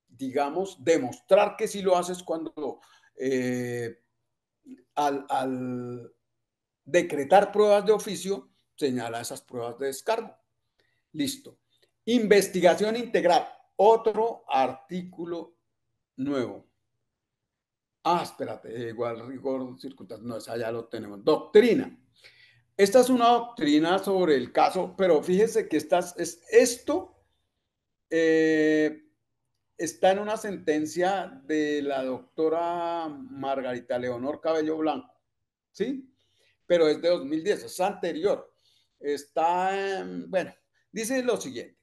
digamos, demostrar que sí lo hace es cuando eh, al decretar pruebas de oficio señala esas pruebas de descargo. Listo. Investigación integral. Otro artículo nuevo. Espérate, igual rigor, circunstancias, no, esa ya lo tenemos. Doctrina. Esta es una doctrina sobre el caso, pero fíjese que esto eh, está en una sentencia de la doctora Margarita Leonor Cabello Blanco, ¿sí? Pero es de 2010, es anterior. Bueno, dice lo siguiente.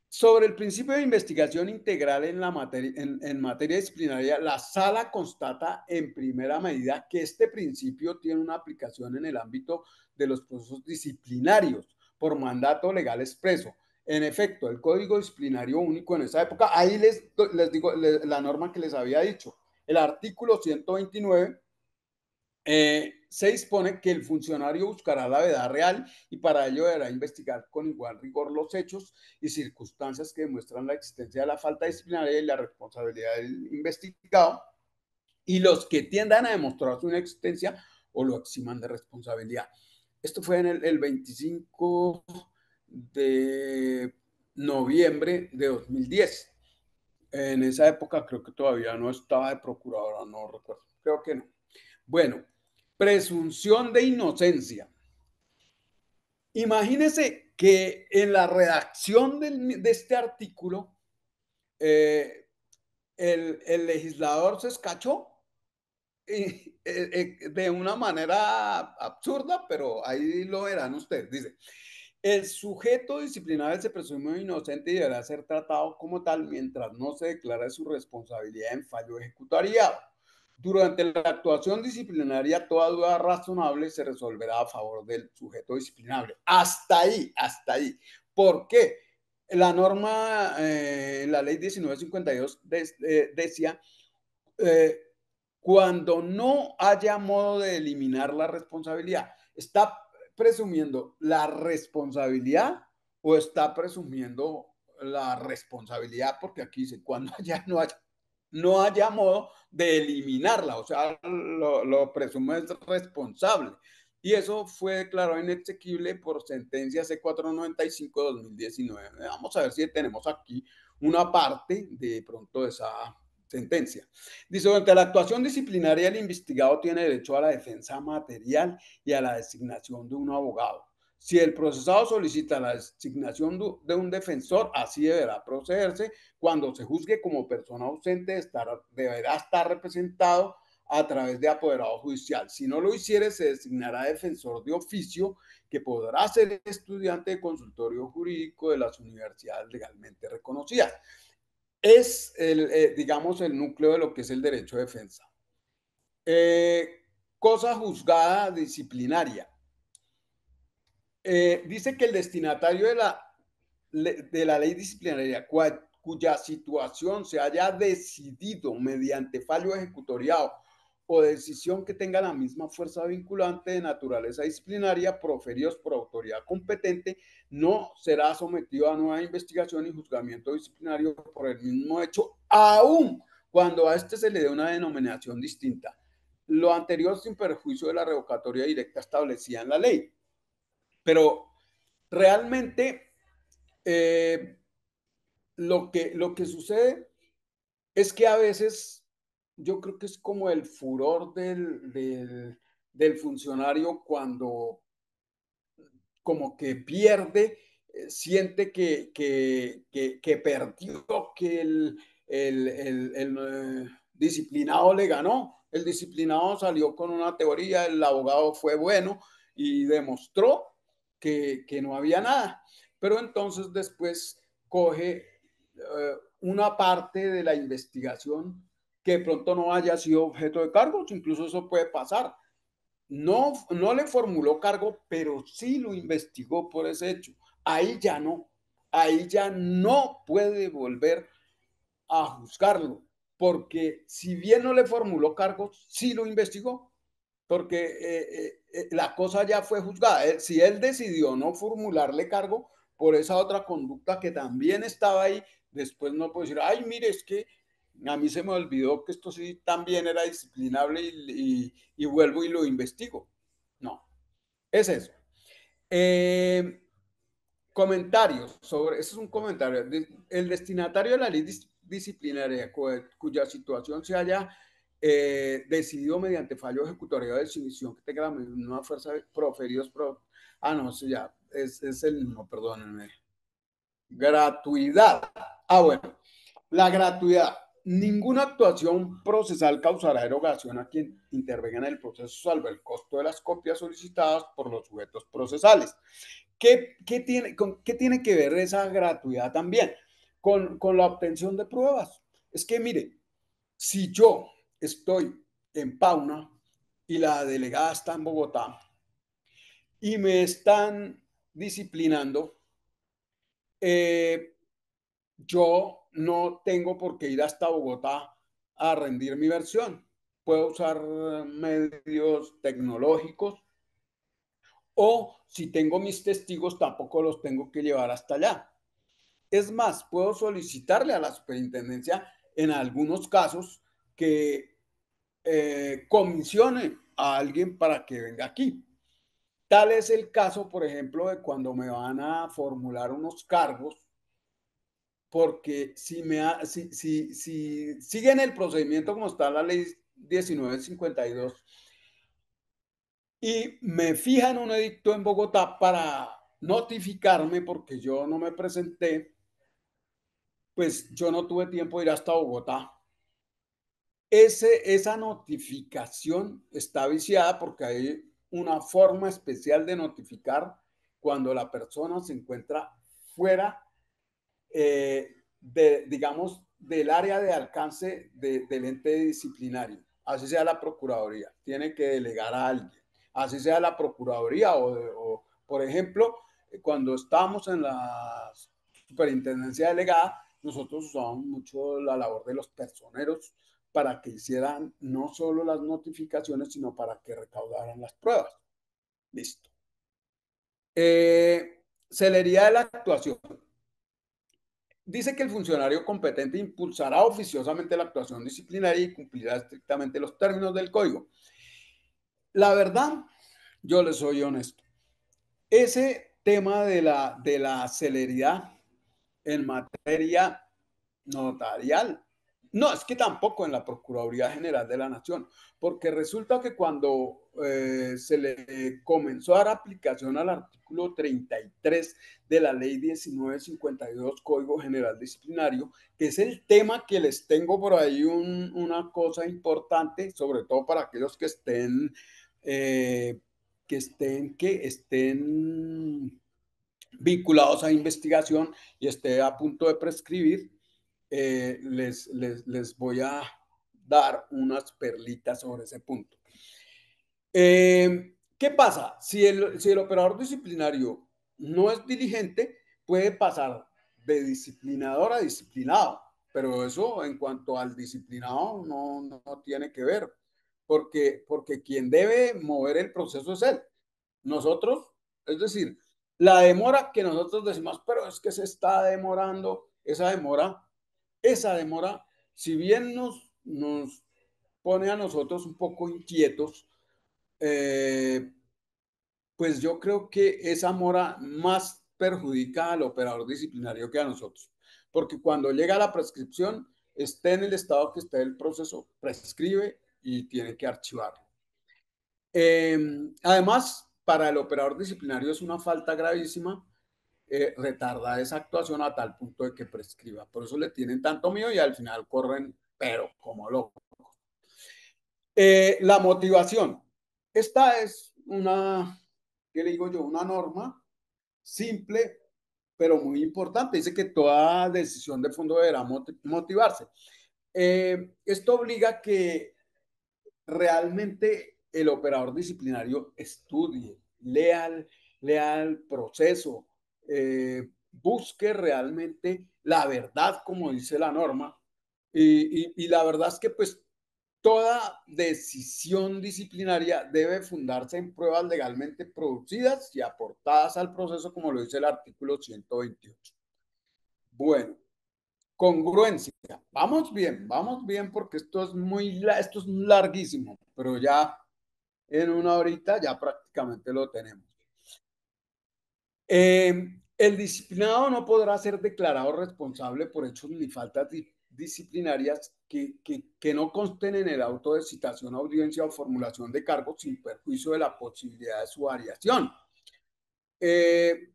Sobre el principio de investigación integral en materia disciplinaria, la sala constata en primera medida que este principio tiene una aplicación en el ámbito de los procesos disciplinarios por mandato legal expreso. En efecto, el Código Disciplinario Único en esa época, ahí les digo la norma que les había dicho, el artículo 129 se dispone que el funcionario buscará la verdad real y para ello deberá investigar con igual rigor los hechos y circunstancias que demuestran la existencia de la falta disciplinaria y la responsabilidad del investigado, y los que tiendan a demostrar su inexistencia o lo eximan de responsabilidad. Esto fue en el 25 de noviembre de 2010. En esa época creo que todavía no estaba de procuradora, no recuerdo, creo que no. Bueno, presunción de inocencia. Imagínese que en la redacción de este artículo el legislador se escachó de una manera absurda, pero ahí lo verán ustedes. Dice, el sujeto disciplinario se presume inocente y deberá ser tratado como tal mientras no se declare su responsabilidad en fallo ejecutariado. Durante la actuación disciplinaria, toda duda razonable se resolverá a favor del sujeto disciplinario. Hasta ahí, hasta ahí. ¿Por qué? La norma, la ley 1952 decía, eh, cuando no haya modo de eliminar la responsabilidad, ¿está presumiendo la responsabilidad o está presumiendo la responsabilidad? Porque aquí dice, cuando ya no haya modo de eliminarla, o sea, lo presume es responsable. Y eso fue declarado inexequible por sentencia C495-2019. Vamos a ver si tenemos aquí una parte de pronto de esa sentencia. Dice, durante la actuación disciplinaria, el investigado tiene derecho a la defensa material y a la designación de un abogado. Si el procesado solicita la designación de un defensor, así deberá procederse. Cuando se juzgue como persona ausente, deberá estar representado a través de apoderado judicial. Si no lo hiciere, se designará defensor de oficio, que podrá ser estudiante de consultorio jurídico de las universidades legalmente reconocidas. Es, digamos, el núcleo de lo que es el derecho de defensa. Cosa juzgada disciplinaria. Dice que el destinatario de la ley disciplinaria, cuya situación se haya decidido mediante fallo ejecutoriado o decisión que tenga la misma fuerza vinculante de naturaleza disciplinaria, proferidos por autoridad competente, no será sometido a nueva investigación y juzgamiento disciplinario por el mismo hecho, aun cuando a este se le dé una denominación distinta. Lo anterior sin perjuicio de la revocatoria directa establecida en la ley. Pero realmente lo que sucede es que a veces yo creo que es como el furor del funcionario cuando como que pierde, siente que perdió, que el disciplinado le ganó. El disciplinado salió con una teoría, el abogado fue bueno y demostró que no había nada. Pero entonces después coge una parte de la investigación que de pronto no haya sido objeto de cargos, incluso eso puede pasar. No le formuló cargo, pero sí lo investigó por ese hecho. Ahí ya no puede volver a juzgarlo, porque si bien no le formuló cargos, sí lo investigó, porque la cosa ya fue juzgada. Si él decidió no formularle cargo por esa otra conducta que también estaba ahí, después no puede decir, ay, mire, es que a mí se me olvidó que esto sí también era disciplinable y vuelvo y lo investigo. No, es eso. Eh, Comentarios sobre, eso es un comentario. El destinatario de la ley disciplinaria cuya situación se haya decidido mediante fallo ejecutorio de definición que tenga la misma fuerza proferidos. No, eso ya es el mismo, perdónenme. Gratuidad. Bueno, la gratuidad. Ninguna actuación procesal causará erogación a quien intervenga en el proceso, salvo el costo de las copias solicitadas por los sujetos procesales. ¿Qué tiene que ver esa gratuidad también? Con la obtención de pruebas. Es que, mire, si yo estoy en Pauna y la delegada está en Bogotá y me están disciplinando, yo no tengo por qué ir hasta Bogotá a rendir mi versión. Puedo usar medios tecnológicos o si tengo mis testigos tampoco los tengo que llevar hasta allá. Es más, puedo solicitarle a la superintendencia en algunos casos que comisione a alguien para que venga aquí. Tal es el caso, por ejemplo, de cuando me van a formular unos cargos, porque si siguen el procedimiento como está la ley 1952 y me fijan un edicto en Bogotá notificarme porque yo no me presenté, pues yo no tuve tiempo de ir hasta Bogotá. Esa notificación está viciada porque hay una forma especial de notificar cuando la persona se encuentra fuera digamos, del área de alcance del ente disciplinario. Así sea la Procuraduría, tiene que delegar a alguien. Así sea la Procuraduría o por ejemplo, cuando estábamos en la superintendencia delegada, nosotros usábamos mucho la labor de los personeros para que hicieran no solo las notificaciones, sino para que recaudaran las pruebas. Listo. Celeridad de la actuación. Dice que el funcionario competente impulsará oficiosamente la actuación disciplinaria y cumplirá estrictamente los términos del código. La verdad, yo les soy honesto. Ese tema de la celeridad en materia notarial. No, es que tampoco en la Procuraduría General de la Nación, porque resulta que cuando se le comenzó a dar aplicación al artículo 33 de la ley 1952, Código General Disciplinario, que es el tema que les tengo por ahí una cosa importante, sobre todo para aquellos que estén vinculados a investigación y esté a punto de prescribir, les voy a dar unas perlitas sobre ese punto. ¿Qué pasa? Si el operador disciplinario no es diligente, puede pasar de disciplinador a disciplinado, pero eso en cuanto al disciplinado no tiene que ver, porque quien debe mover el proceso es él. Nosotros, es decir, la demora que nosotros decimos, pero es que se está demorando, esa demora, si bien nos pone a nosotros un poco inquietos, eh, pues yo creo que esa mora más perjudica al operador disciplinario que a nosotros, porque cuando llega la prescripción, esté en el estado que esté el proceso, prescribe y tiene que archivarlo. Además, para el operador disciplinario es una falta gravísima retardar esa actuación a tal punto de que prescriba. Por eso le tienen tanto miedo y al final corren, pero como locos. La motivación. Esta es ¿qué le digo yo? Una norma simple, pero muy importante. Dice que toda decisión de fondo deberá motivarse. Esto obliga a que realmente el operador disciplinario estudie, lea el proceso, busque realmente la verdad, como dice la norma. Y la verdad es que pues toda decisión disciplinaria debe fundarse en pruebas legalmente producidas y aportadas al proceso, como lo dice el artículo 128. Bueno, congruencia. Vamos bien, porque esto es larguísimo, pero ya en una horita ya prácticamente lo tenemos. El disciplinado no podrá ser declarado responsable por hechos ni faltas disciplinarias que no consten en el auto de citación, audiencia o formulación de cargos sin perjuicio de la posibilidad de su variación. Eh,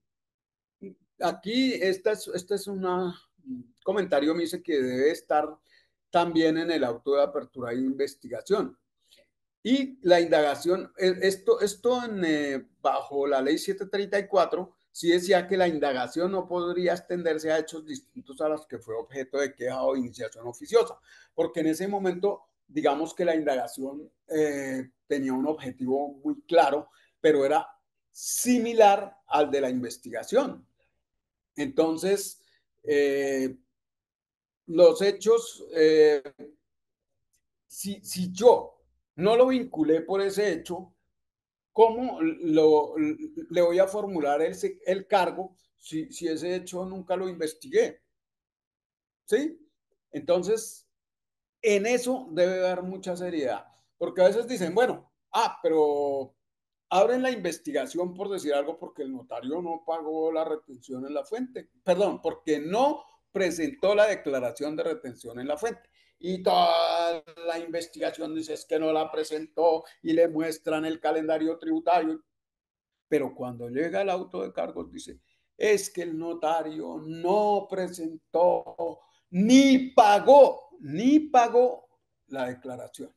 Aquí, esta es un comentario, me dice que debe estar también en el auto de apertura de investigación. Y la indagación, esto bajo la ley 734, sí decía que la indagación no podría extenderse a hechos distintos a los que fue objeto de queja o iniciación oficiosa, porque en ese momento, digamos que la indagación tenía un objetivo muy claro, pero era similar al de la investigación. Entonces, los hechos, si yo no lo vinculé por ese hecho, ¿cómo le voy a formular el cargo si ese hecho nunca lo investigué? ¿Sí? Entonces, en eso debe haber mucha seriedad, porque a veces dicen, bueno, pero abren la investigación por decir algo porque el notario no pagó la retención en la fuente, perdón, porque no presentó la declaración de retención en la fuente. Y toda la investigación dice es que no la presentó y le muestran el calendario tributario. Pero cuando llega el auto de cargos dice, es que el notario no presentó ni pagó la declaración.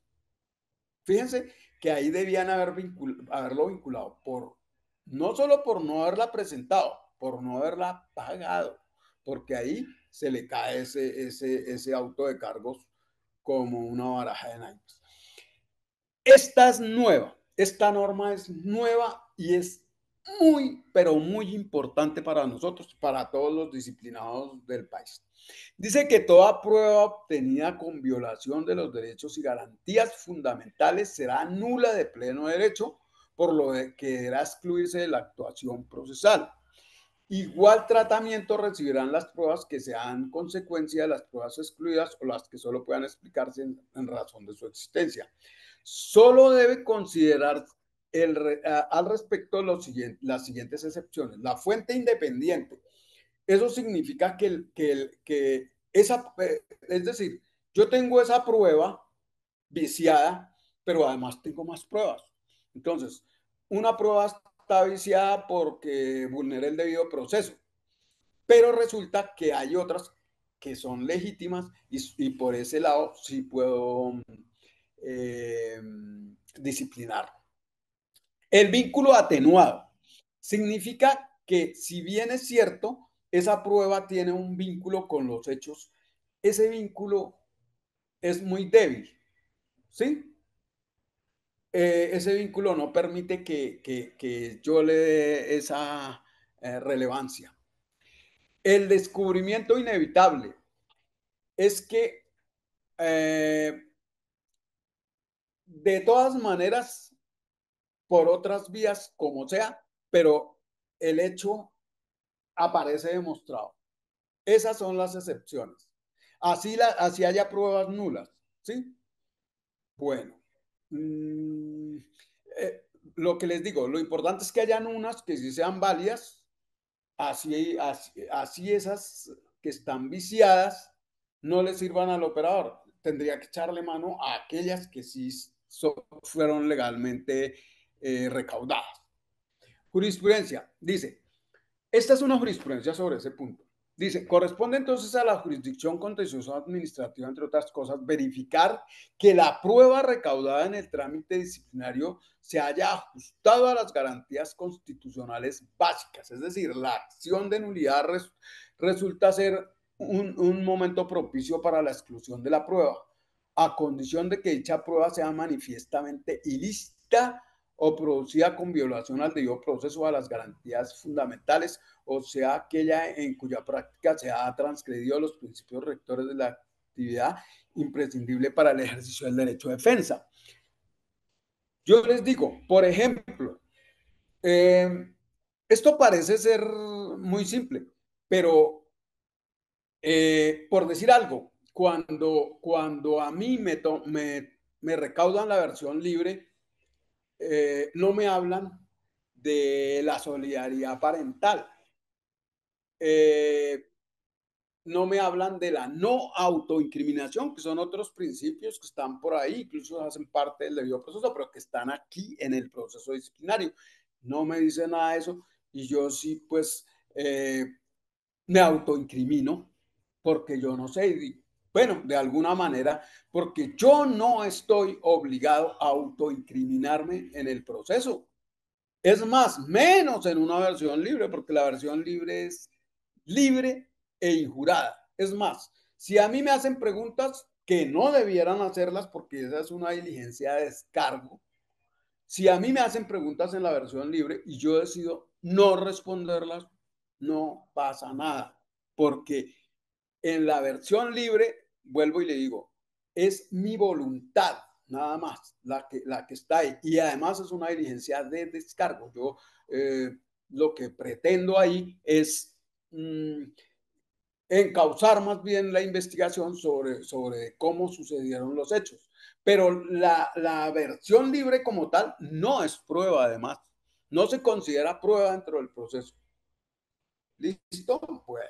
Fíjense que ahí debían haberlo vinculado no solo por no haberla presentado, por no haberla pagado, porque ahí se le cae ese auto de cargos como una baraja de naipes. Esta es nueva, esta norma es nueva y es muy, pero muy importante para nosotros, para todos los disciplinados del país. Dice que toda prueba obtenida con violación de los derechos y garantías fundamentales será nula de pleno derecho, por lo que deberá excluirse de la actuación procesal. Igual tratamiento recibirán las pruebas que sean consecuencia de las pruebas excluidas o las que solo puedan explicarse en razón de su existencia. Solo debe considerar al respecto las siguientes excepciones. La fuente independiente. Eso significa que esa, es decir, yo tengo esa prueba viciada, pero además tengo más pruebas. Entonces, una prueba está viciada porque vulnera el debido proceso, pero resulta que hay otras que son legítimas y por ese lado sí puedo eh, disciplinar. El vínculo atenuado significa que si bien es cierto, esa prueba tiene un vínculo con los hechos, ese vínculo es muy débil, ¿sí? Ese vínculo no permite que yo le dé esa relevancia. El descubrimiento inevitable es que de todas maneras, por otras vías, como sea, pero el hecho aparece demostrado. Esas son las excepciones. Así haya pruebas nulas, ¿sí? Bueno, mmm, lo que les digo, lo importante es que hayan unas que sí sean válidas, así esas que están viciadas no le sirvan al operador. Tendría que echarle mano a aquellas que sí fueron legalmente recaudadas. Jurisprudencia, dice, esta es una jurisprudencia sobre ese punto. Dice, corresponde entonces a la jurisdicción contencioso administrativa, entre otras cosas, verificar que la prueba recaudada en el trámite disciplinario se haya ajustado a las garantías constitucionales básicas. Es decir, la acción de nulidad resulta ser un momento propicio para la exclusión de la prueba, a condición de que dicha prueba sea manifiestamente ilícita o producida con violación al debido proceso, a las garantías fundamentales, o sea, aquella en cuya práctica se ha transgredido los principios rectores de la actividad imprescindible para el ejercicio del derecho de defensa. Yo les digo, por ejemplo, esto parece ser muy simple, pero por decir algo, cuando a mí me recaudan la versión libre, no me hablan de la solidaridad parental. No me hablan de la no autoincriminación, que son otros principios que están por ahí, incluso hacen parte del debido proceso, pero que están aquí en el proceso disciplinario. No me dice nada de eso y yo sí, pues, me autoincrimino porque yo no sé, bueno, de alguna manera, porque yo no estoy obligado a autoincriminarme en el proceso. Es más, menos en una versión libre, porque la versión libre es libre e injurada. Es más, si a mí me hacen preguntas que no debieran hacerlas porque esa es una diligencia de descargo, si a mí me hacen preguntas en la versión libre y yo decido no responderlas, no pasa nada, porque en la versión libre, vuelvo y le digo, es mi voluntad, nada más, la que está ahí. Y además es una diligencia de descargo. Yo lo que pretendo ahí es encauzar más bien la investigación sobre cómo sucedieron los hechos. Pero la versión libre como tal no es prueba, además. No se considera prueba dentro del proceso. ¿Listo? Pues.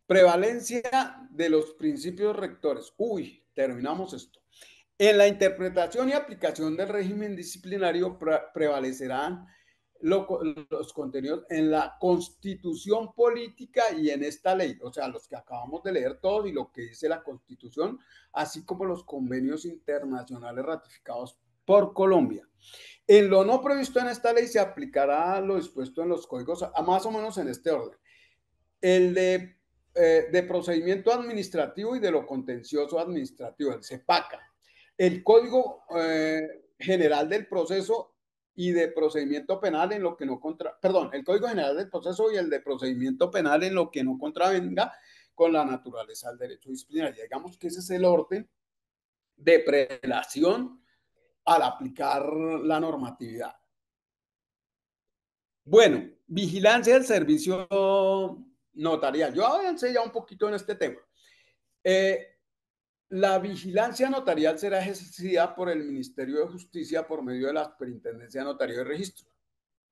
Prevalencia de los principios rectores. Uy, terminamos esto. En la interpretación y aplicación del régimen disciplinario prevalecerán los contenidos en la Constitución política y en esta ley, o sea, los que acabamos de leer todos y lo que dice la Constitución, así como los convenios internacionales ratificados por Colombia. En lo no previsto en esta ley se aplicará lo dispuesto en los códigos, más o menos en este orden. El de procedimiento administrativo y de lo contencioso administrativo, el CEPACA. El Código General del Proceso y de Procedimiento Penal en lo que no perdón, el Código General del Proceso y el de Procedimiento Penal en lo que no contravenga con la naturaleza del derecho disciplinario. Digamos que ese es el orden de prelación al aplicar la normatividad. Bueno, vigilancia del servicio notarial. Yo avancé ya un poquito en este tema. Eh, la vigilancia notarial será ejercida por el Ministerio de Justicia por medio de la Superintendencia de Notario de Registro.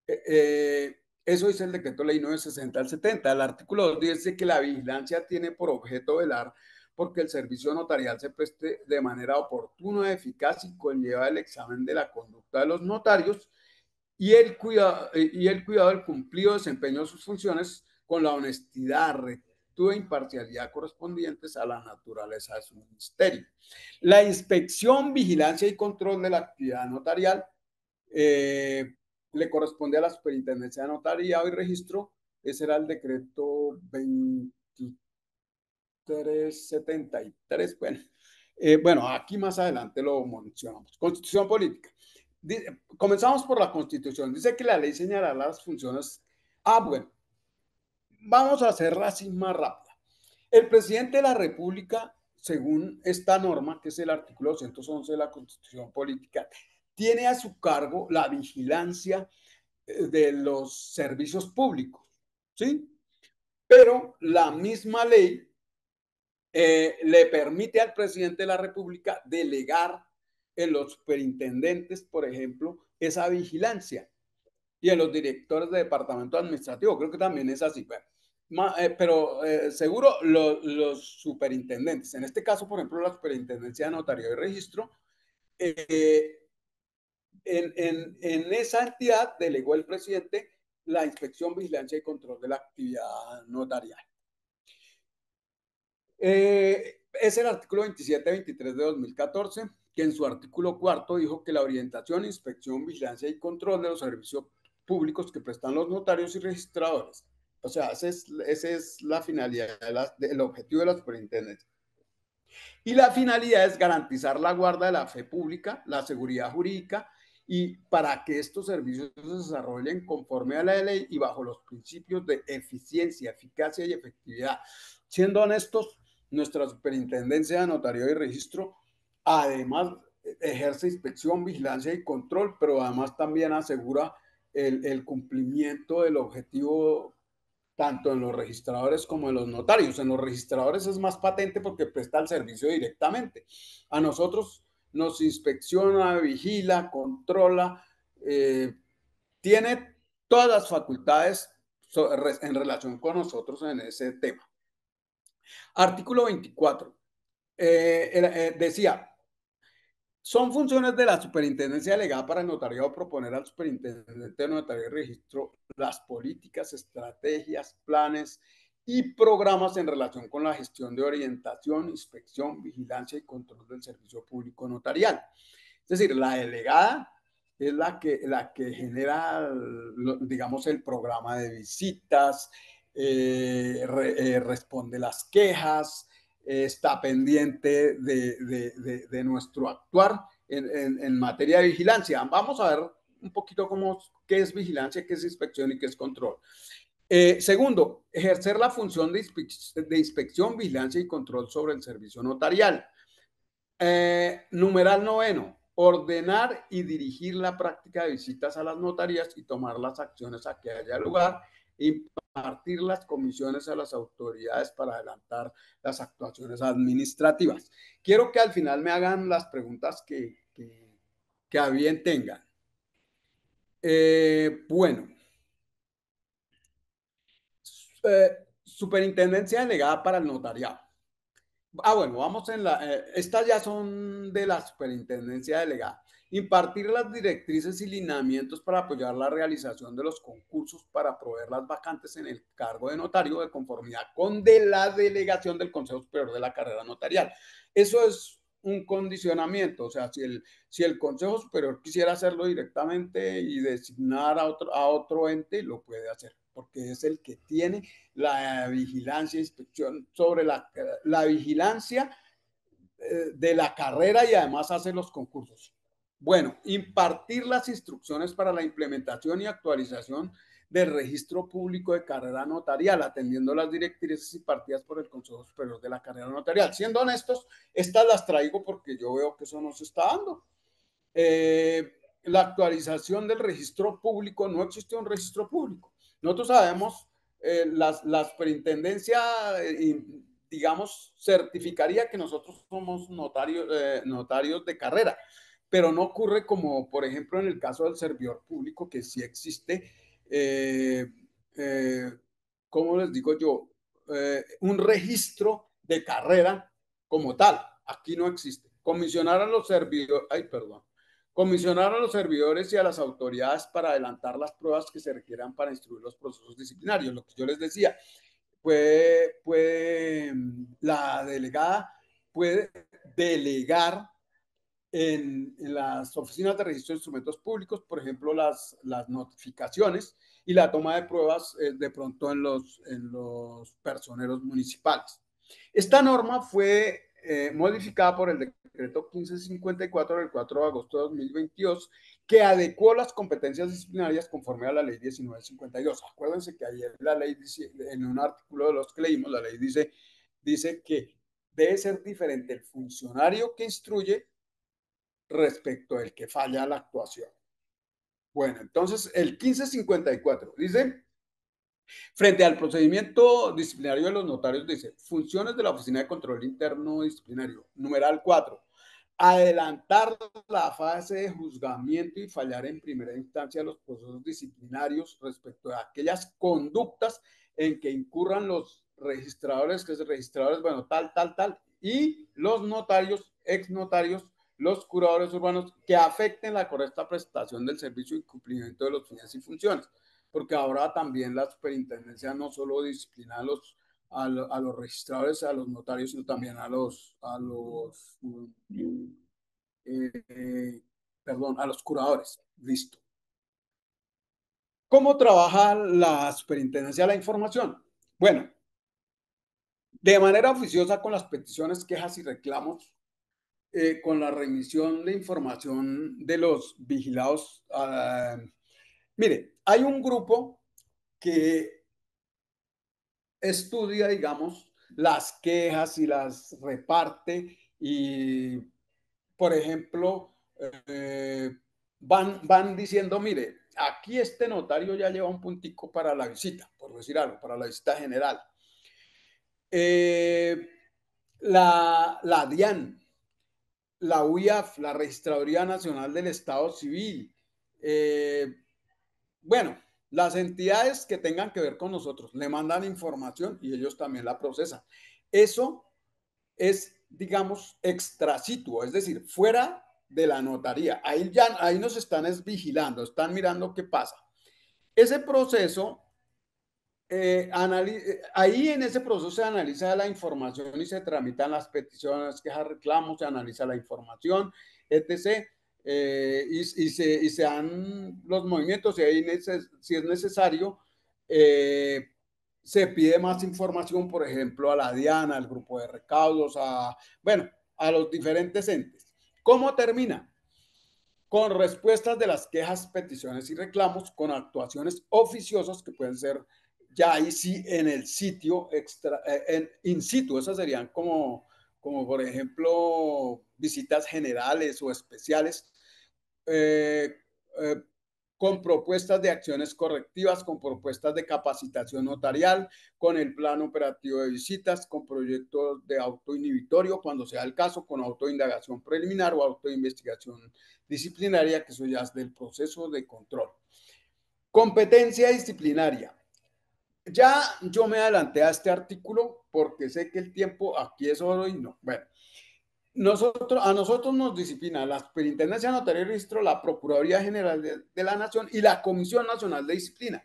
Eso dice el decreto ley 960 al 70. El artículo 2 dice que la vigilancia tiene por objeto velar porque el servicio notarial se preste de manera oportuna, eficaz y conlleva el examen de la conducta de los notarios y el cuidado del cumplido desempeño de sus funciones con la honestidad, rectitud e imparcialidad correspondientes a la naturaleza de su ministerio. La inspección, vigilancia y control de la actividad notarial le corresponde a la Superintendencia de Notariado y Registro. Ese era el decreto 2373. Bueno, aquí más adelante lo mencionamos. Constitución política. Comenzamos por la Constitución. Dice que la ley señalará las funciones. Bueno, vamos a hacerla así más rápida. El presidente de la República, según esta norma, que es el artículo 211 de la Constitución política, tiene a su cargo la vigilancia de los servicios públicos, ¿sí? Pero la misma ley le permite al presidente de la República delegar en los superintendentes, por ejemplo, esa vigilancia y en los directores de departamento administrativo. Creo que también es así. Bueno, pero seguro los superintendentes, en este caso, por ejemplo, la superintendencia de notario y registro, en esa entidad delegó el presidente la inspección, vigilancia y control de la actividad notarial. Es el artículo 27-23 de 2014, que en su artículo cuarto dijo que la orientación, inspección, vigilancia y control de los servicios públicos que prestan los notarios y registradores. O sea, esa es la finalidad, el objetivo de la superintendencia. Y la finalidad es garantizar la guarda de la fe pública, la seguridad jurídica y para que estos servicios se desarrollen conforme a la ley y bajo los principios de eficiencia, eficacia y efectividad. Siendo honestos, nuestra superintendencia de notario y registro además ejerce inspección, vigilancia y control, pero además también asegura el cumplimiento del objetivo tanto en los registradores como en los notarios. En los registradores es más patente porque presta el servicio directamente. A nosotros nos inspecciona, vigila, controla, tiene todas las facultades en relación con nosotros en ese tema. Artículo 24. Decía, son funciones de la superintendencia delegada para el notariado proponer al superintendente de notario y registro las políticas, estrategias, planes y programas en relación con la gestión de orientación, inspección, vigilancia y control del servicio público notarial. Es decir, la delegada es la que genera, digamos, el programa de visitas, responde las quejas, está pendiente de nuestro actuar en materia de vigilancia. Vamos a ver un poquito qué es vigilancia, qué es inspección y qué es control. Segundo, ejercer la función de inspección, vigilancia y control sobre el servicio notarial. Numeral noveno, ordenar y dirigir la práctica de visitas a las notarías y tomar las acciones a que haya lugar, impartir las comisiones a las autoridades para adelantar las actuaciones administrativas. Quiero que al final me hagan las preguntas que a bien tengan. Bueno, superintendencia delegada para el notariado. Bueno, vamos en estas ya son de la superintendencia delegada. Impartir las directrices y lineamientos para apoyar la realización de los concursos para proveer las vacantes en el cargo de notario de conformidad con de la delegación del Consejo Superior de la Carrera Notarial. Eso es un condicionamiento, o sea, si el Consejo Superior quisiera hacerlo directamente y designar a otro ente, lo puede hacer, porque es el que tiene la vigilancia, inspección sobre la vigilancia de la carrera y además hace los concursos. Bueno, impartir las instrucciones para la implementación y actualización del registro público de carrera notarial, atendiendo las directrices impartidas por el Consejo Superior de la Carrera Notarial. Siendo honestos, estas las traigo porque yo veo que eso no se está dando. La actualización del registro público, no existe un registro público. Nosotros sabemos, la superintendencia, digamos, certificaría que nosotros somos notarios de carrera, pero no ocurre como, por ejemplo, en el caso del servidor público, que sí existe, eh, eh, ¿cómo les digo yo? Un registro de carrera como tal. Aquí no existe. Comisionar a los servidores, ay, perdón, comisionar a los servidores y a las autoridades para adelantar las pruebas que se requieran para instruir los procesos disciplinarios. Lo que yo les decía, la delegada puede delegar en las oficinas de registro de instrumentos públicos, por ejemplo, las notificaciones y la toma de pruebas de pronto en los personeros municipales. Esta norma fue modificada por el decreto 1554 del 4 de agosto de 2022, que adecuó las competencias disciplinarias conforme a la ley 1952. Acuérdense que ayer la ley dice, en un artículo de los que leímos, la ley dice que debe ser diferente el funcionario que instruye respecto al que falla la actuación. Bueno, entonces el 1554 dice, frente al procedimiento disciplinario de los notarios, dice, funciones de la Oficina de Control Interno Disciplinario, numeral 4, adelantar la fase de juzgamiento y fallar en primera instancia los procesos disciplinarios respecto a aquellas conductas en que incurran los registradores, que es registradores, bueno, tal, y los notarios, ex notarios, los curadores urbanos, que afecten la correcta prestación del servicio y cumplimiento de los fines y funciones. Porque ahora también la superintendencia no solo disciplina a los registradores, a los notarios, sino también eh, a los curadores. Listo. ¿Cómo trabaja la superintendencia de la información? Bueno, de manera oficiosa con las peticiones, quejas y reclamos, con la remisión de información de los vigilados. Mire, hay un grupo que estudia, digamos, las quejas y las reparte y, por ejemplo, van diciendo, mire, aquí este notario ya lleva un puntico para la visita, por decir algo, para la visita general. Eh, la DIAN, la UIAF, la Registraduría Nacional del Estado Civil, bueno, las entidades que tengan que ver con nosotros le mandan información y ellos también la procesan. Eso es, digamos, extrasituo, es decir, fuera de la notaría. Ahí nos están vigilando, están mirando qué pasa. Ese proceso, ahí en ese proceso se analiza la información y se tramitan las peticiones, quejas, reclamos, se analiza la información, etc. Y se dan los movimientos y ahí si es necesario, eh, se pide más información, por ejemplo, a la DIANA, al grupo de recaudos, bueno, a los diferentes entes. ¿Cómo termina? Con respuestas de las quejas, peticiones y reclamos, con actuaciones oficiosas que pueden ser ya ahí sí en el sitio, in situ, esas serían como por ejemplo visitas generales o especiales, eh, eh, con propuestas de acciones correctivas, con propuestas de capacitación notarial, con el plan operativo de visitas, con proyectos de autoinhibitorio, cuando sea el caso, con autoindagación preliminar o autoinvestigación disciplinaria, que eso ya es del proceso de control. Competencia disciplinaria. Ya yo me adelanté a este artículo porque sé que el tiempo aquí es oro y no. Bueno, a nosotros nos disciplina la Superintendencia Notaría y Registro, la Procuraduría General de la Nación y la Comisión Nacional de Disciplina.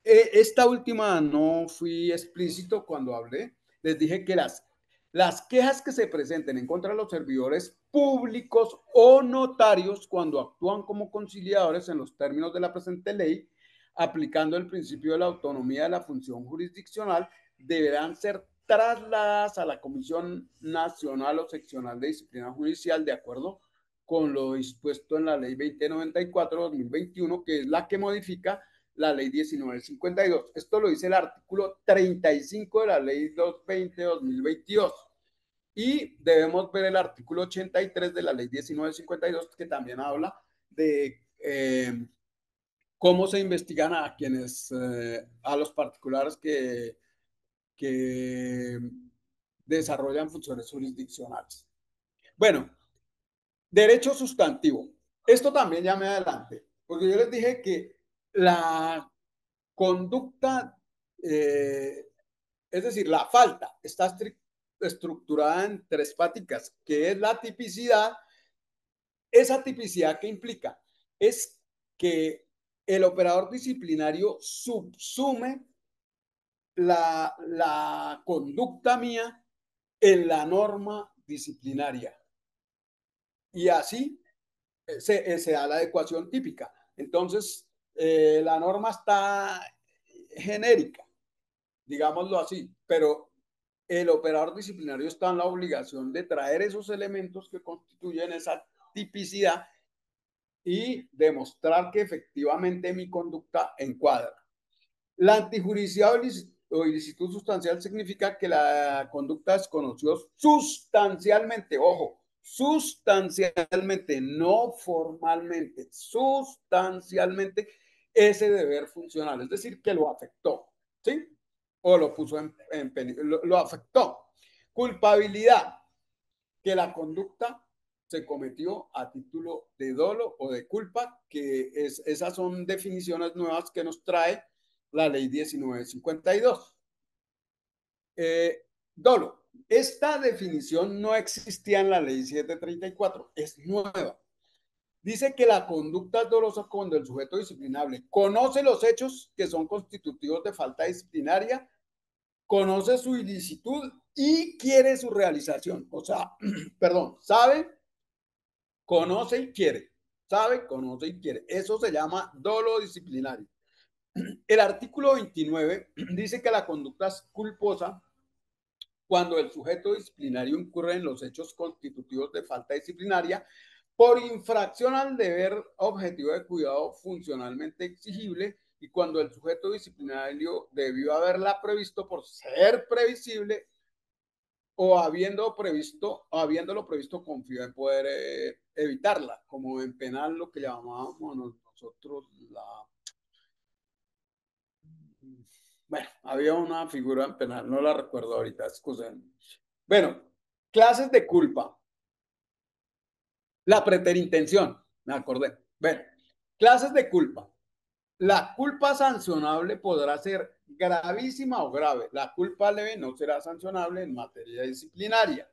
Esta última no fui explícito cuando hablé. Les dije que las quejas que se presenten en contra de los servidores públicos o notarios cuando actúan como conciliadores en los términos de la presente ley, aplicando el principio de la autonomía de la función jurisdiccional, deberán ser trasladadas a la Comisión Nacional o Seccional de Disciplina Judicial de acuerdo con lo dispuesto en la Ley 2094-2021, que es la que modifica la Ley 1952. Esto lo dice el artículo 35 de la Ley 220-2022. Y debemos ver el artículo 83 de la Ley 1952, que también habla de cómo se investigan a quienes, a los particulares que desarrollan funciones jurisdiccionales. Bueno, derecho sustantivo. Esto también ya me adelante, porque yo les dije que la conducta, es decir, la falta, está estructurada en tres paticas, que es la tipicidad. Esa tipicidad que implica es que el operador disciplinario subsume la conducta mía en la norma disciplinaria. Y así se da la adecuación típica. Entonces, la norma está genérica, digámoslo así, pero el operador disciplinario está en la obligación de traer esos elementos que constituyen esa tipicidad y demostrar que efectivamente mi conducta encuadra. La antijuricidad o ilicitud sustancial significa que la conducta desconoció sustancialmente, ojo, sustancialmente, no formalmente, sustancialmente ese deber funcional, es decir, que lo afectó, ¿sí? O lo puso en peligro, lo afectó. Culpabilidad, que la conducta se cometió a título de dolo o de culpa, que esas son definiciones nuevas que nos trae la ley 1952. Dolo. Esta definición no existía en la ley 734, es nueva. Dice que la conducta es dolosa cuando el sujeto disciplinable conoce los hechos que son constitutivos de falta disciplinaria, conoce su ilicitud y quiere su realización. O sea, perdón, sabe, conoce y quiere. Sabe, conoce y quiere. Eso se llama dolo disciplinario. El artículo 29 dice que la conducta es culposa cuando el sujeto disciplinario incurre en los hechos constitutivos de falta disciplinaria por infracción al deber objetivo de cuidado funcionalmente exigible y cuando el sujeto disciplinario debió haberla previsto por ser previsible o habiéndolo previsto confío en poder evitarla, como en penal lo que llamábamos nosotros la... Bueno, había una figura en penal, no la recuerdo ahorita, excusen. Bueno, clases de culpa. La preterintención, me acordé. Bueno, clases de culpa. La culpa sancionable podrá ser gravísima o grave. La culpa leve no será sancionable en materia disciplinaria.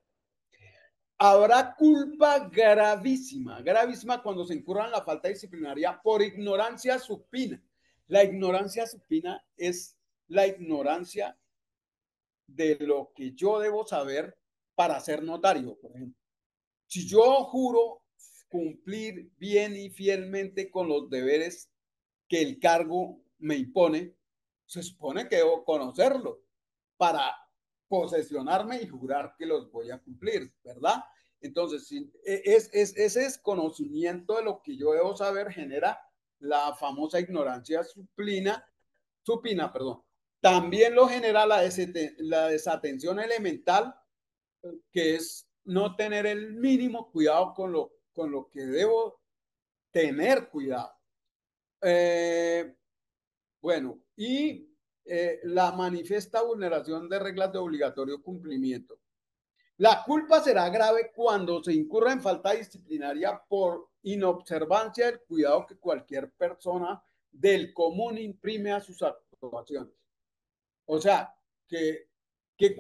Habrá culpa gravísima, gravísima cuando se incurra en la falta disciplinaria por ignorancia supina. La ignorancia supina es la ignorancia de lo que yo debo saber para ser notario, por ejemplo. Si yo juro cumplir bien y fielmente con los deberes que el cargo me impone, se supone que debo conocerlo para posesionarme y jurar que los voy a cumplir, ¿verdad? Entonces, ese desconocimiento de lo que yo debo saber genera la famosa ignorancia supina, perdón. También lo genera la desatención elemental, que es no tener el mínimo cuidado con lo que debo tener cuidado. Bueno, y la manifiesta vulneración de reglas de obligatorio cumplimiento. La culpa será grave cuando se incurra en falta disciplinaria por inobservancia del cuidado que cualquier persona del común imprime a sus actuaciones. O sea, que que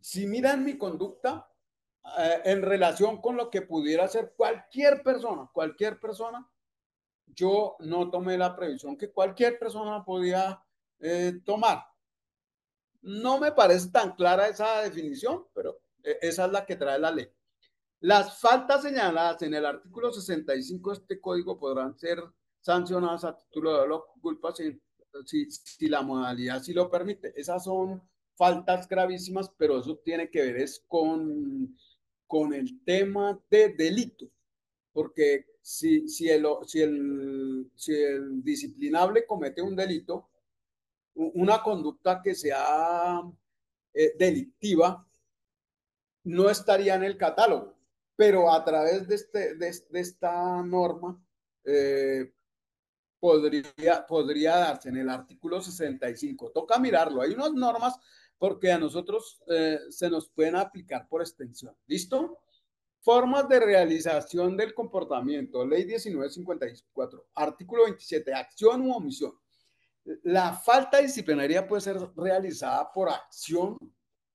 si miran mi conducta en relación con lo que pudiera hacer cualquier persona, yo no tomé la previsión que cualquier persona podía tomar. No me parece tan clara esa definición, pero esa es la que trae la ley. Las faltas señaladas en el artículo 65 de este código podrán ser sancionadas a título de culpa si la modalidad sí lo permite. Esas son faltas gravísimas, pero eso tiene que ver es con el tema de delito, porque si el disciplinable comete un delito, una conducta que sea delictiva, no estaría en el catálogo, pero a través de esta norma eh, podría darse en el artículo 65. Toca mirarlo. Hay unas normas porque a nosotros se nos pueden aplicar por extensión. ¿Listo? Formas de realización del comportamiento. Ley 1954. Artículo 27. Acción u omisión. La falta disciplinaria puede ser realizada por acción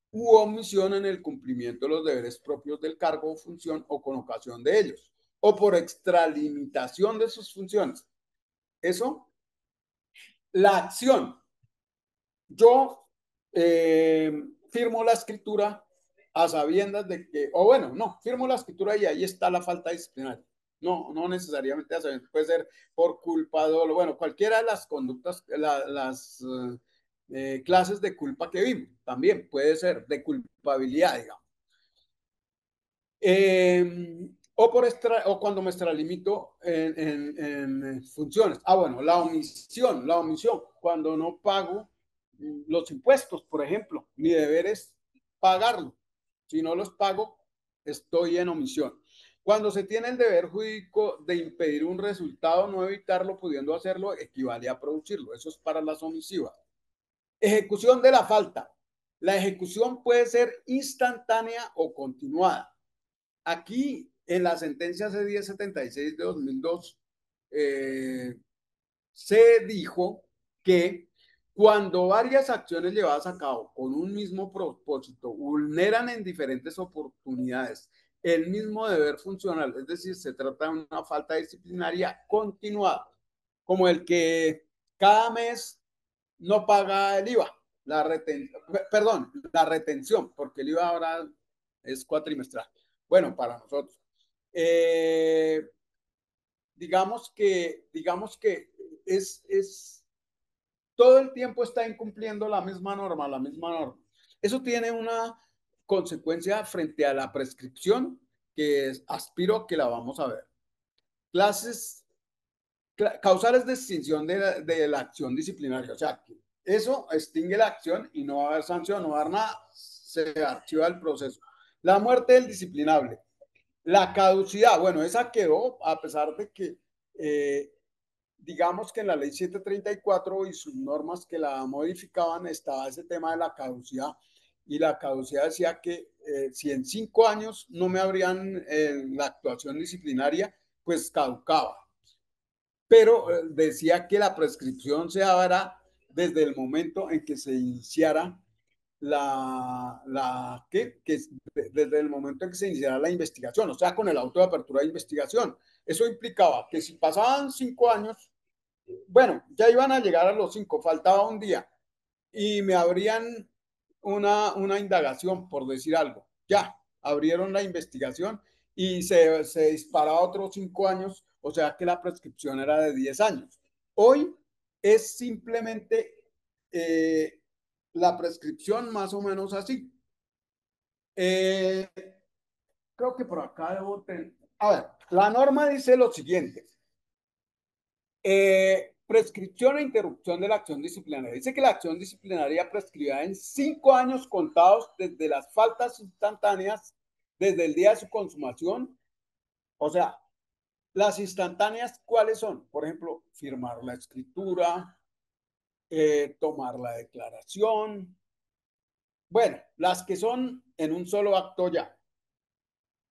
u omisión en el cumplimiento de los deberes propios del cargo o función o con ocasión de ellos, o por extralimitación de sus funciones. Eso, la acción. Yo firmo la escritura a sabiendas de que, o bueno, no, firmo la escritura y ahí está la falta disciplinaria. No, no necesariamente a sabiendas, puede ser por culpa, dolo, bueno, cualquiera de las conductas, las clases de culpa que vimos, también puede ser de culpabilidad, digamos. O cuando me extralimito en funciones. Ah, bueno, la omisión, cuando no pago los impuestos, por ejemplo, mi deber es pagarlo. Si no los pago, estoy en omisión. Cuando se tiene el deber jurídico de impedir un resultado, no evitarlo, pudiendo hacerlo, equivale a producirlo. Eso es para las omisivas. Ejecución de la falta. La ejecución puede ser instantánea o continuada. Aquí, en la sentencia C1076 de 2002, se dijo que cuando varias acciones llevadas a cabo con un mismo propósito vulneran en diferentes oportunidades el mismo deber funcional, es decir, se trata de una falta disciplinaria continuada, como el que cada mes no paga el IVA, la retención, porque el IVA ahora es cuatrimestral. Bueno, para nosotros. Eh, digamos que todo el tiempo está incumpliendo la misma norma, la misma norma. Eso tiene una consecuencia frente a la prescripción que aspiro a que la vamos a ver. Clases, causales de extinción de la acción disciplinaria. O sea, que eso extingue la acción y no va a haber sanción, no va a haber nada, se archiva el proceso. La muerte del disciplinable. La caducidad, bueno, esa quedó a pesar de que digamos que en la ley 734 y sus normas que la modificaban estaba ese tema de la caducidad y la caducidad decía que si en 5 años no me abrían la actuación disciplinaria, pues caducaba. Pero decía que la prescripción se daba desde el momento en que se iniciara desde el momento en que se iniciara la investigación, o sea, con el auto de apertura de investigación. Eso implicaba que si pasaban 5 años, bueno, ya iban a llegar a los 5, faltaba un día y me abrían una indagación, por decir algo. Ya, abrieron la investigación y se disparaba otros 5 años, o sea que la prescripción era de 10 años. Hoy es simplemente la prescripción más o menos así. Eh, creo que por acá debo tener... A ver, la norma dice lo siguiente. Prescripción e interrupción de la acción disciplinaria. Dice que la acción disciplinaria prescribirá en 5 años contados desde las faltas instantáneas, desde el día de su consumación. O sea, las instantáneas, ¿cuáles son? Por ejemplo, firmar la escritura, tomar la declaración. Bueno, las que son en un solo acto ya.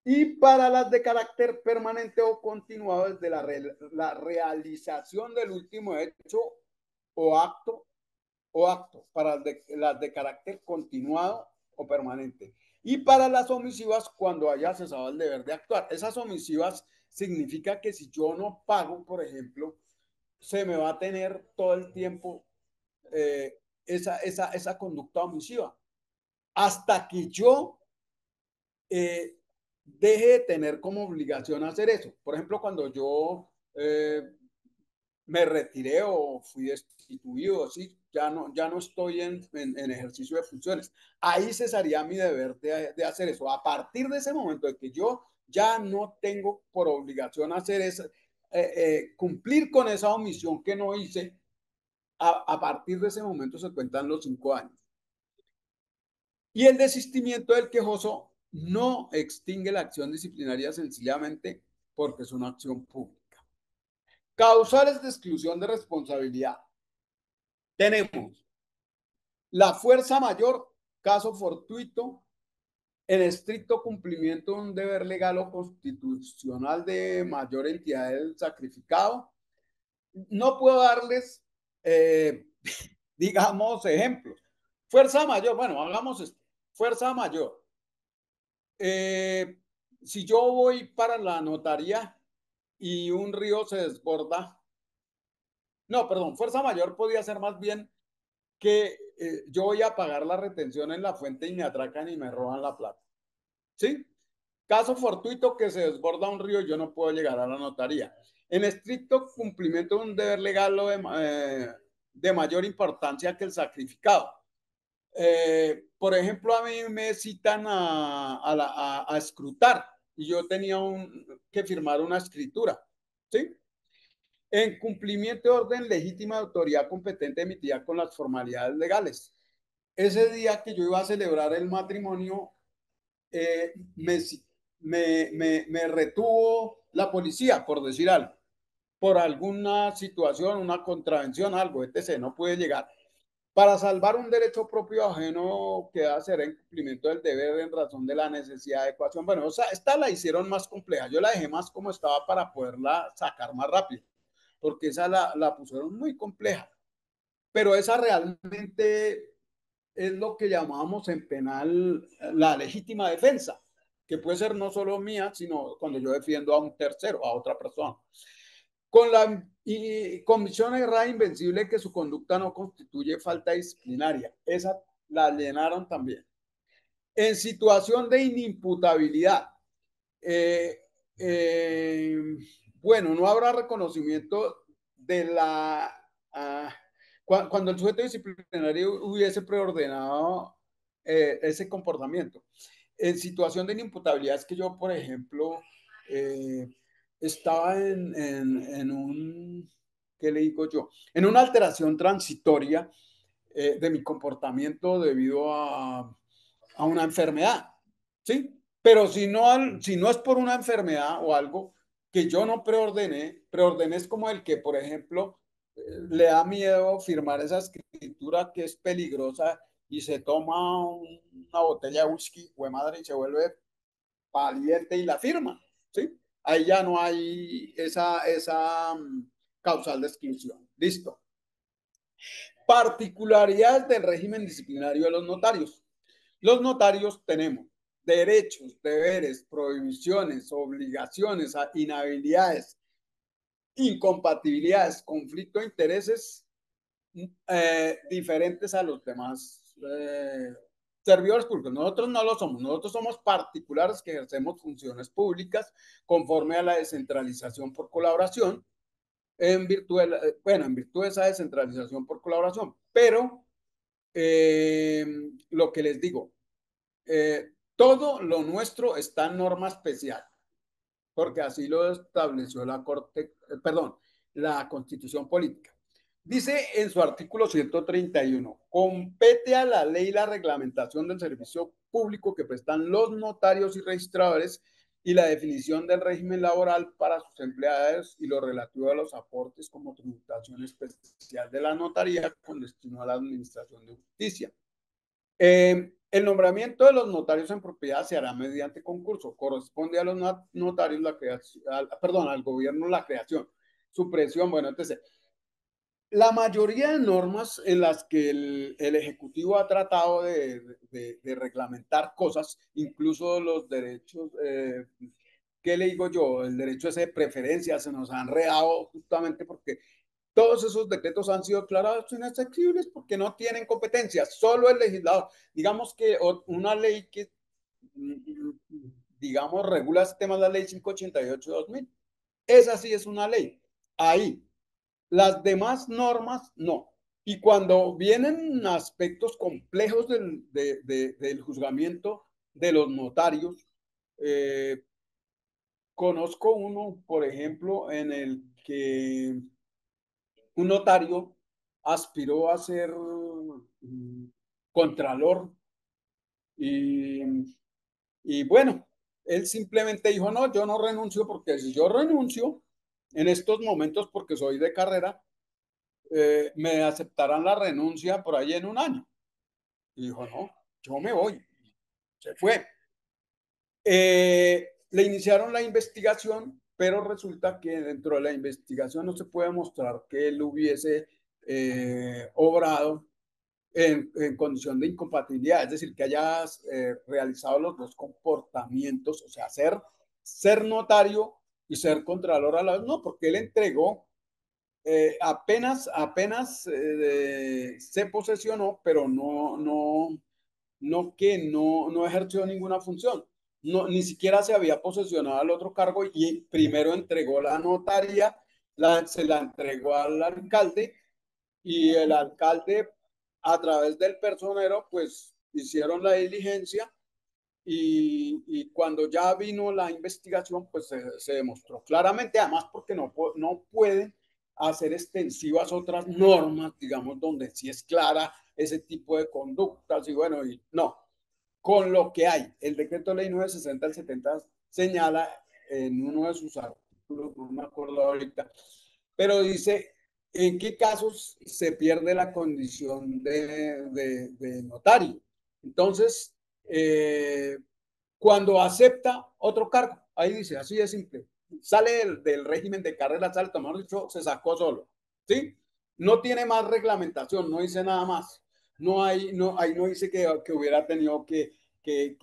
Y para las de carácter permanente o continuado desde la realización del último hecho o acto o acto, para las de carácter continuado o permanente. Y para las omisivas, cuando haya cesado el deber de actuar. Esas omisivas significa que si yo no pago, por ejemplo, se me va a tener todo el tiempo esa conducta omisiva. Hasta que yo deje de tener como obligación hacer eso. Por ejemplo, cuando yo me retiré o fui destituido, ¿sí? Ya no estoy en ejercicio de funciones. Ahí cesaría mi deber de hacer eso. A partir de ese momento de que yo ya no tengo por obligación hacer eso, cumplir con esa omisión que no hice, a partir de ese momento se cuentan los 5 años. Y el desistimiento del quejoso no extingue la acción disciplinaria sencillamente porque es una acción pública. Causales de exclusión de responsabilidad. Tenemos la fuerza mayor, caso fortuito, en estricto cumplimiento de un deber legal o constitucional de mayor entidad del sacrificado. No puedo darles, digamos, ejemplos. Fuerza mayor, bueno, hagamos esto. Fuerza mayor. Si yo voy para la notaría y un río se desborda, no, perdón, fuerza mayor podría ser más bien que yo voy a pagar la retención en la fuente y me atracan y me roban la plata. ¿Sí? Caso fortuito que se desborda un río y yo no puedo llegar a la notaría. En estricto cumplimiento de un deber legal o de mayor importancia que el sacrificado. Por ejemplo, a mí me citan a escrutar y yo tenía que firmar una escritura. ¿Sí? En cumplimiento de orden legítima de autoridad competente emitida con las formalidades legales. Ese día que yo iba a celebrar el matrimonio, eh, me, me retuvo la policía, por decir algo, por alguna situación, una contravención, algo, etc. No pude llegar. Para salvar un derecho propio ajeno que debe ser en cumplimiento del deber en razón de la necesidad de ecuación. Bueno, o sea, esta la hicieron más compleja. Yo la dejé más como estaba para poderla sacar más rápido, porque esa la pusieron muy compleja. Pero esa realmente es lo que llamamos en penal la legítima defensa, que puede ser no solo mía, sino cuando yo defiendo a un tercero, a otra persona. Con la comisión errada invencible que su conducta no constituye falta disciplinaria. Esa la llenaron también. En situación de inimputabilidad, eh, eh, bueno, no habrá reconocimiento de la... cuando el sujeto disciplinario hubiese preordenado ese comportamiento. En situación de inimputabilidad es que yo, por ejemplo, eh, estaba en un, ¿qué le digo yo? En una alteración transitoria de mi comportamiento debido a una enfermedad, ¿sí? Pero si no es por una enfermedad o algo que yo no preordené es como el que, por ejemplo, le da miedo firmar esa escritura que es peligrosa y se toma una botella de whisky, o madre, y se vuelve valiente y la firma, ¿sí? Ahí ya no hay esa causal de exclusión. Listo. Particularidades del régimen disciplinario de los notarios. Los notarios tenemos derechos, deberes, prohibiciones, obligaciones, inhabilidades, incompatibilidades, conflicto de intereses diferentes a los demás servidores públicos. Nosotros no lo somos, nosotros somos particulares que ejercemos funciones públicas conforme a la descentralización por colaboración, en virtud de esa descentralización por colaboración. Pero lo que les digo, todo lo nuestro está en norma especial, porque así lo estableció la Corte, perdón, la Constitución Política. Dice en su artículo 131, compete a la ley la reglamentación del servicio público que prestan los notarios y registradores y la definición del régimen laboral para sus empleados y lo relativo a los aportes como tributación especial de la notaría con destino a la administración de justicia. El nombramiento de los notarios en propiedad se hará mediante concurso. Corresponde a los notarios la creación, perdón, al gobierno la creación, supresión, bueno, entonces, La mayoría de normas en las que el Ejecutivo ha tratado de reglamentar cosas, incluso los derechos, ¿qué le digo yo? El derecho ese de preferencia se nos ha enredado justamente porque todos esos decretos han sido declarados inexequibles porque no tienen competencias, solo el legislador. Digamos que una ley que, digamos, regula este tema es la ley 588 de 2000. Esa sí es una ley. Ahí. Las demás normas, no. Y cuando vienen aspectos complejos del juzgamiento de los notarios, eh, conozco uno, por ejemplo, en el que un notario aspiró a ser contralor y, y bueno, él simplemente dijo, no, yo no renuncio porque si yo renuncio en estos momentos porque soy de carrera, me aceptarán la renuncia por ahí en un año. Y dijo, no, yo me voy. Se fue. Le iniciaron la investigación, pero resulta que dentro de la investigación no se puede mostrar que él hubiese obrado en condición de incompatibilidad, es decir, que haya realizado los dos comportamientos, o sea, ser notario y ser contralor a la vez, no, porque él entregó apenas se posesionó, pero no ejerció ninguna función. No, ni siquiera se había posesionado al otro cargo y primero entregó la notaria, se la entregó al alcalde y el alcalde a través del personero pues hicieron la diligencia y cuando ya vino la investigación, pues se demostró claramente, además porque no pueden hacer extensivas otras normas, digamos, donde sí es clara ese tipo de conductas y bueno, y no, con lo que hay. El decreto ley 960 del 70 señala en uno de sus artículos, no me acuerdo ahorita, pero dice en qué casos se pierde la condición de notario. Entonces, cuando acepta otro cargo, ahí dice, así de simple, sale del régimen de carrera alta, mejor dicho, se sacó solo, ¿sí? No tiene más reglamentación, no dice nada más. Ahí no dice que hubiera tenido que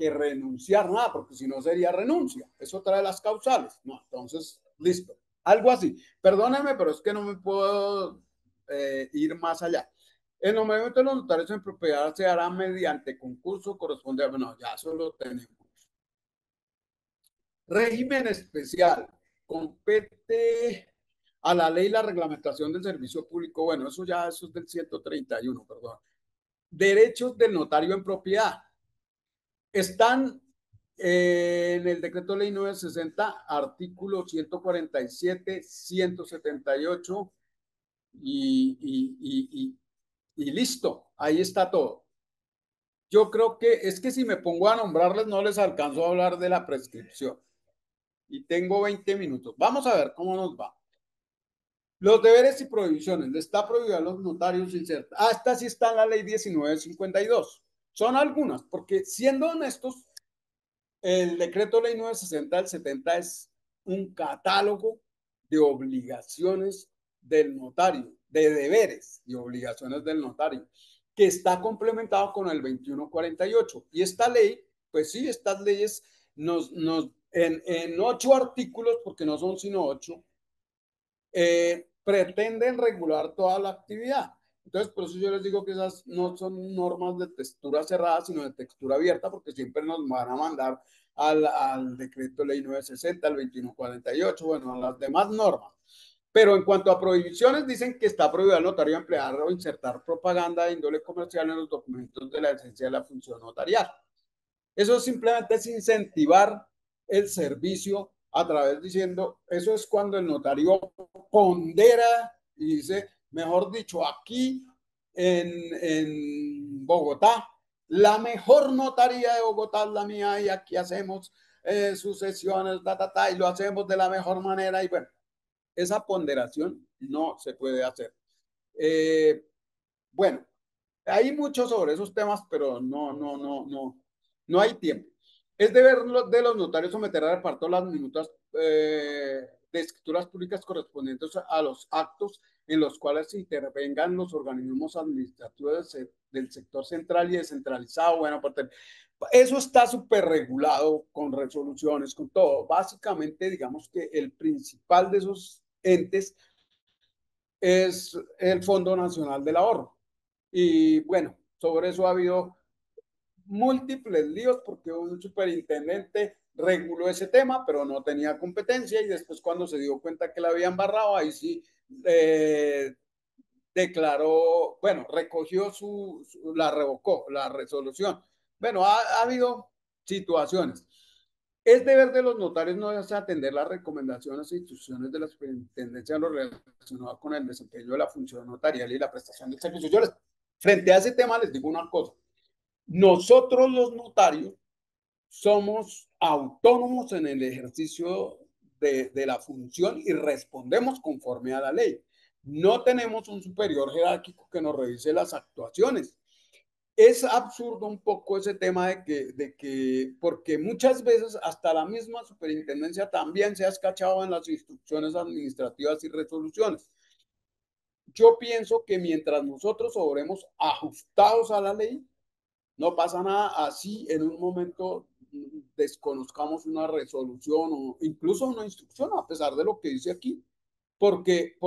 renunciar nada, porque si no sería renuncia. Eso trae las causales. No, entonces, listo. Algo así. Perdónenme, pero es que no me puedo ir más allá. El nombramiento de los notarios en propiedad se hará mediante concurso correspondiente. Bueno, ya eso lo tenemos. Régimen especial. Compete a la ley la reglamentación del servicio público. Bueno, eso es del 131, perdón. Derechos del notario en propiedad. Están en el decreto ley 960, artículo 147, 178 y listo. Ahí está todo. Yo creo que es que si me pongo a nombrarles no les alcanzo a hablar de la prescripción. Y tengo 20 minutos. Vamos a ver cómo nos va. Los deberes y prohibiciones. Le está prohibido a los notarios insertar. Esta sí está en la ley 1952. Son algunas, porque siendo honestos, el decreto ley 960 del 70 es un catálogo de obligaciones del notario, de deberes y obligaciones del notario, que está complementado con el 2148. Y esta ley, pues sí, estas leyes en 8 artículos, porque no son sino 8, pretenden regular toda la actividad. Entonces, por eso yo les digo que esas no son normas de textura cerrada, sino de textura abierta, porque siempre nos van a mandar al decreto ley 960, al 2148, bueno, a las demás normas. Pero en cuanto a prohibiciones, dicen que está prohibido al notario emplear o insertar propaganda de índole comercial en los documentos de la esencia de la función notarial. Eso simplemente es incentivar el servicio a través diciendo, eso es cuando el notario pondera y dice, mejor dicho, aquí en Bogotá, la mejor notaría de Bogotá es la mía y aquí hacemos sucesiones, y lo hacemos de la mejor manera y bueno, esa ponderación no se puede hacer. Eh, bueno, hay mucho sobre esos temas, pero no hay tiempo. Es deber de los notarios someter a reparto las minutas de escrituras públicas correspondientes a los actos en los cuales intervengan los organismos administrativos del sector central y descentralizado. Bueno, eso está súper regulado con resoluciones, con todo. Básicamente, digamos que el principal de esos entes es el Fondo Nacional del Ahorro. Y bueno, sobre eso ha habido múltiples líos porque un superintendente reguló ese tema, pero no tenía competencia y después cuando se dio cuenta que la habían barrado, ahí sí eh, declaró, bueno, recogió la revocó, la resolución. Bueno, ha habido situaciones. Es deber de los notarios no es atender las recomendaciones e instrucciones de la superintendencia en lo relacionado con el desempeño de la función notarial y la prestación del servicio. Frente a ese tema, les digo una cosa. Nosotros los notarios somos autónomos en el ejercicio de la función y respondemos conforme a la ley. No tenemos un superior jerárquico que nos revise las actuaciones. Es absurdo un poco ese tema porque muchas veces hasta la misma superintendencia también se ha escachado en las instrucciones administrativas y resoluciones. Yo pienso que mientras nosotros obremos ajustados a la ley, no pasa nada, así en un momento desconozcamos una resolución o incluso una instrucción, a pesar de lo que dice aquí, porque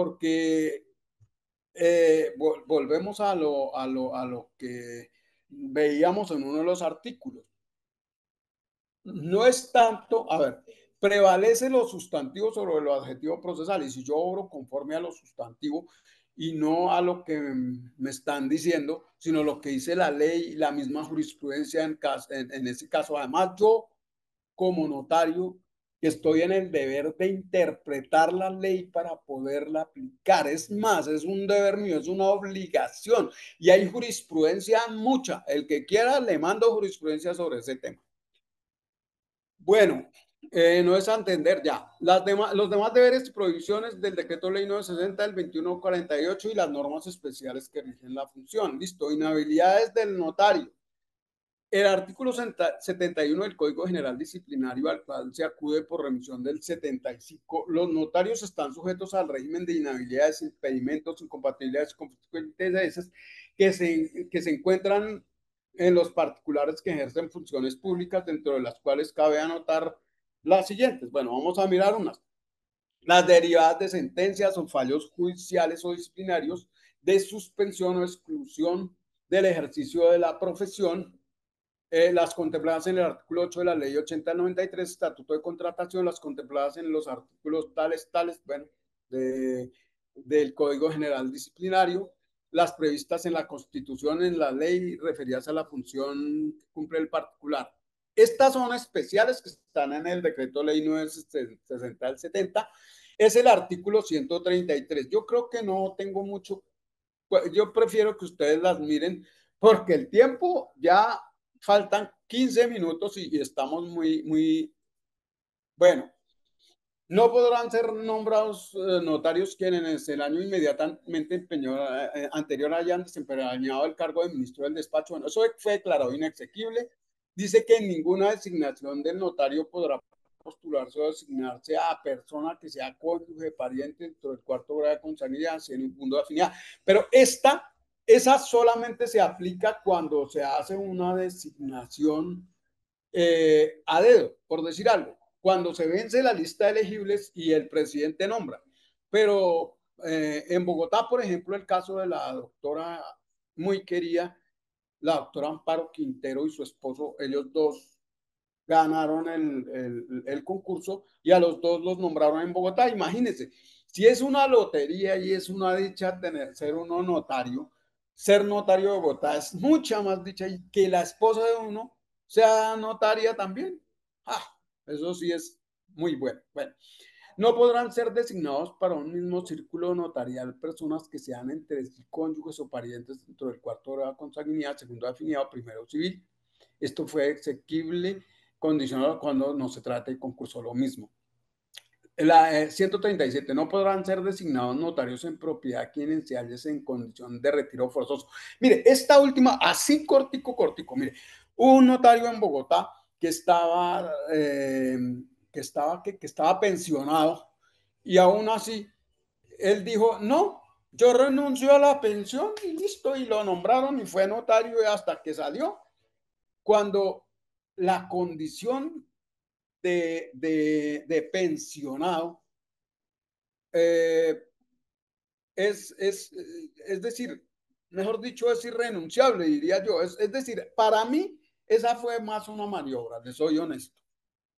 volvemos a lo que veíamos en uno de los artículos. No es tanto, a ver, prevalece lo sustantivo sobre lo adjetivo procesal, y si yo obro conforme a lo sustantivo y no a lo que me están diciendo, sino lo que dice la ley y la misma jurisprudencia en ese caso. Además, yo como notario estoy en el deber de interpretar la ley para poderla aplicar. Es más, es un deber mío, es una obligación y hay jurisprudencia mucha. El que quiera le mando jurisprudencia sobre ese tema. Bueno, no es a entender ya. Los demás deberes y prohibiciones del decreto ley 960 del 2148 y las normas especiales que rigen la función. Listo. Inhabilidades del notario. El artículo 71 del Código General Disciplinario, al cual se acude por remisión del 75, los notarios están sujetos al régimen de inhabilidades, impedimentos, incompatibilidades y conflictos de intereses que se encuentran en los particulares que ejercen funciones públicas, dentro de las cuales cabe anotar las siguientes. Bueno, vamos a mirar unas. Las derivadas de sentencias o fallos judiciales o disciplinarios de suspensión o exclusión del ejercicio de la profesión, las contempladas en el artículo 8 de la ley 8093, estatuto de contratación, las contempladas en los artículos tales, bueno, del Código General Disciplinario, las previstas en la Constitución, en la ley referidas a la función que cumple el particular. Estas son especiales que están en el decreto ley 960 del 70. Es el artículo 133. Yo creo que no tengo mucho, yo prefiero que ustedes las miren porque el tiempo ya faltan 15 minutos y estamos muy, bueno. No podrán ser nombrados notarios quienes el año inmediatamente anterior hayan desempeñado el cargo de ministro del despacho. Bueno, eso fue declarado inexequible. Dice que en ninguna designación del notario podrá postularse o designarse a persona que sea cónyuge, pariente dentro del cuarto grado de consanguinidad, sin un punto de afinidad. Pero esa solamente se aplica cuando se hace una designación a dedo, por decir algo, cuando se vence la lista de elegibles y el presidente nombra. Pero en Bogotá, por ejemplo, el caso de la doctora muy querida, la doctora Amparo Quintero y su esposo, ellos dos ganaron el concurso y a los dos los nombraron en Bogotá. Imagínense, si es una lotería y es una dicha ser uno notario, ser notario de Bogotá es mucha más dicha y que la esposa de uno sea notaria también. Ah, eso sí es muy bueno. Bueno, no podrán ser designados para un mismo círculo notarial personas que sean entre sí cónyuges o parientes dentro del cuarto grado de consanguinidad, segundo de afinidad o primero civil. Esto fue exequible condicionado cuando no se trate de concurso. Lo mismo. La 137, no podrán ser designados notarios en propiedad quienes se hallen en condición de retiro forzoso. Mire, esta última, así cortico, mire, un notario en Bogotá que estaba pensionado Y aún así, él dijo, no, yo renuncio a la pensión y listo, y lo nombraron y fue notario hasta que salió, cuando la condición de pensionado eh, es decir, mejor dicho, es irrenunciable, diría yo. Es decir, para mí, esa fue más una maniobra, les soy honesto.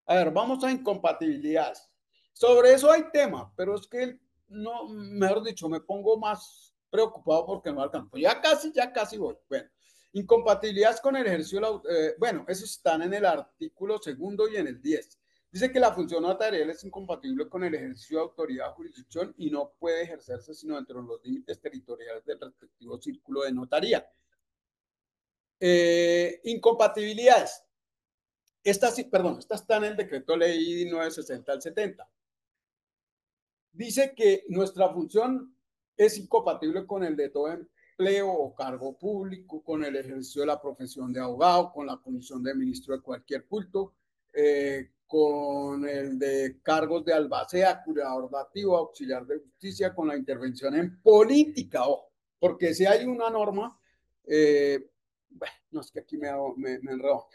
A ver, vamos a incompatibilidades. Sobre eso hay tema, pero es que no, mejor dicho, me pongo más preocupado porque no alcanzo. Ya casi voy. Bueno, incompatibilidades con el ejercicio, bueno, esos están en el artículo segundo y en el 10. Dice que la función notarial es incompatible con el ejercicio de autoridad o jurisdicción y no puede ejercerse sino dentro de los límites territoriales del respectivo círculo de notaría. Incompatibilidades. Esta sí, perdón, esta está en el decreto ley 960 al 70. Dice que nuestra función es incompatible con el de todo empleo o cargo público, con el ejercicio de la profesión de abogado, con la condición de ministro de cualquier culto, con el de cargos de albacea, curador dativo, auxiliar de justicia, con la intervención en política, ojo, porque si hay una norma, bueno, no es que aquí me enredo,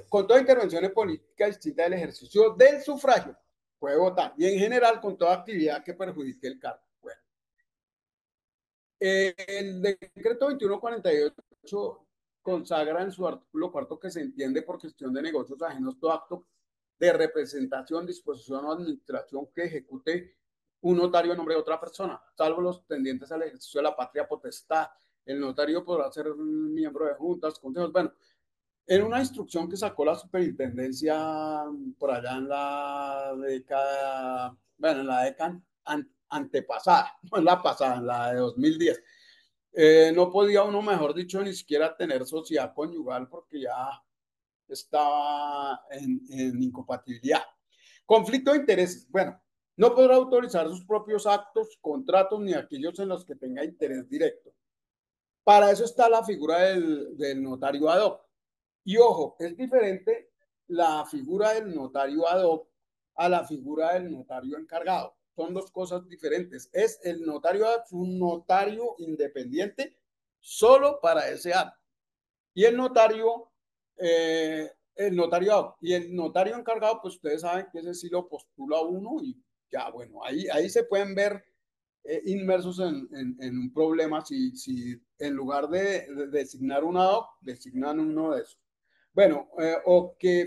con toda intervención en política distinta del ejercicio del sufragio puede votar. Y en general con toda actividad que perjudique el cargo. Bueno, el decreto 2148 consagra en su artículo cuarto que se entiende por gestión de negocios ajenos todo acto de representación, disposición o administración que ejecute un notario en nombre de otra persona, salvo los tendientes al ejercicio de la patria potestad. El notario podrá ser miembro de juntas, consejos, bueno, en una instrucción que sacó la superintendencia por allá en la década, bueno, en la década antepasada, no en la pasada, en la de 2010, no podía uno, mejor dicho, ni siquiera tener sociedad conyugal porque ya estaba en incompatibilidad. Conflicto de intereses. Bueno, no podrá autorizar sus propios actos, contratos, ni aquellos en los que tenga interés directo. Para eso está la figura del notario ad hoc. Y ojo, es diferente la figura del notario ad hoc a la figura del notario encargado. Son dos cosas diferentes. Es el notario ad hoc, un notario independiente solo para ese acto. Y el notario ad hoc y el notario encargado, pues ustedes saben que ese sí lo postula uno y ya, bueno, ahí se pueden ver inmersos en un problema si en lugar de designar un ad hoc, designan uno de esos. Bueno, o que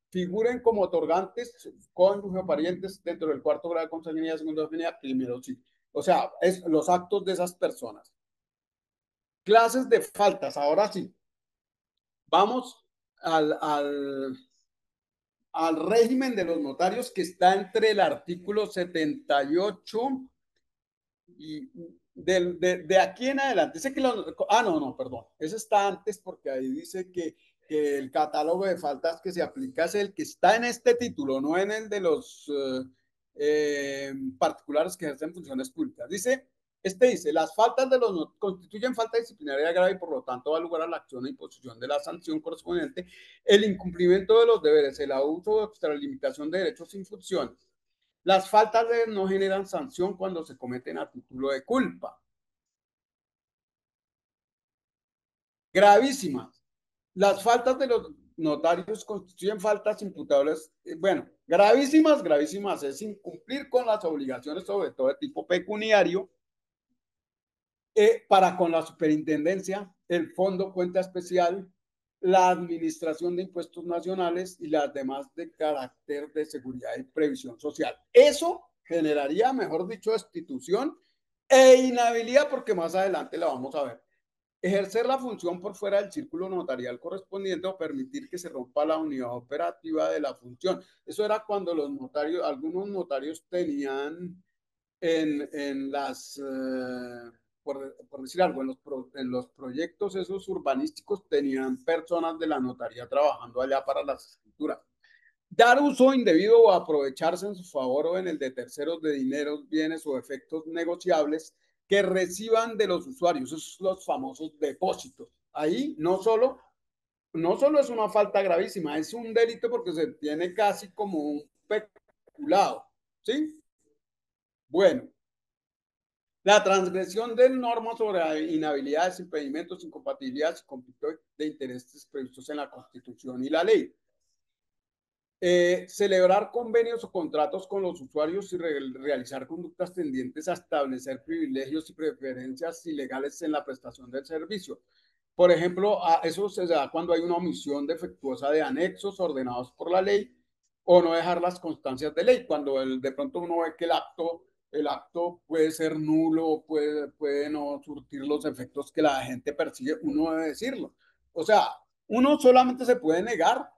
figuren como otorgantes, cónyuge o parientes dentro del cuarto grado de consanguinidad, segundo afinidad, primero sí. O sea, es los actos de esas personas. Clases de faltas, ahora sí. Vamos al, al, al régimen de los notarios que está entre el artículo 78 y de aquí en adelante, dice que no, perdón, eso está antes porque ahí dice que el catálogo de faltas que se aplica es el que está en este título, no en el de los particulares que ejercen funciones públicas. Dice, las faltas de los constituyen falta disciplinaria grave y por lo tanto da lugar a la acción e imposición de la sanción correspondiente, el incumplimiento de los deberes, el abuso o extralimitación de derechos sin funciones. Las faltas no generan sanción cuando se cometen a título de culpa. Gravísimas. Las faltas de los notarios constituyen faltas imputables, bueno, gravísimas, gravísimas, es incumplir con las obligaciones, sobre todo de tipo pecuniario, para con la superintendencia, el fondo cuenta especial, la administración de impuestos nacionales y las demás de carácter de seguridad y previsión social. Eso generaría, mejor dicho, destitución e inhabilidad, porque más adelante la vamos a ver. Ejercer la función por fuera del círculo notarial correspondiente o permitir que se rompa la unidad operativa de la función. Eso era cuando los notarios, algunos notarios tenían en las, por decir algo, en los proyectos esos urbanísticos tenían personas de la notaría trabajando allá para las escrituras. Dar uso indebido o aprovecharse en su favor o en el de terceros de dineros, bienes o efectos negociables que reciban de los usuarios, esos son los famosos depósitos. Ahí no solo es una falta gravísima, es un delito porque se tiene casi como un peculado, ¿sí? Bueno, la transgresión de normas sobre inhabilidades, impedimentos, incompatibilidades y conflictos de intereses previstos en la Constitución y la ley. Celebrar convenios o contratos con los usuarios y realizar conductas tendientes a establecer privilegios y preferencias ilegales en la prestación del servicio. Por ejemplo, eso se da cuando hay una omisión defectuosa de anexos ordenados por la ley o no dejar las constancias de ley. Cuando de pronto uno ve que el acto puede ser nulo, puede no surtir los efectos que la gente persigue, uno debe decirlo. O sea, uno solamente se puede negar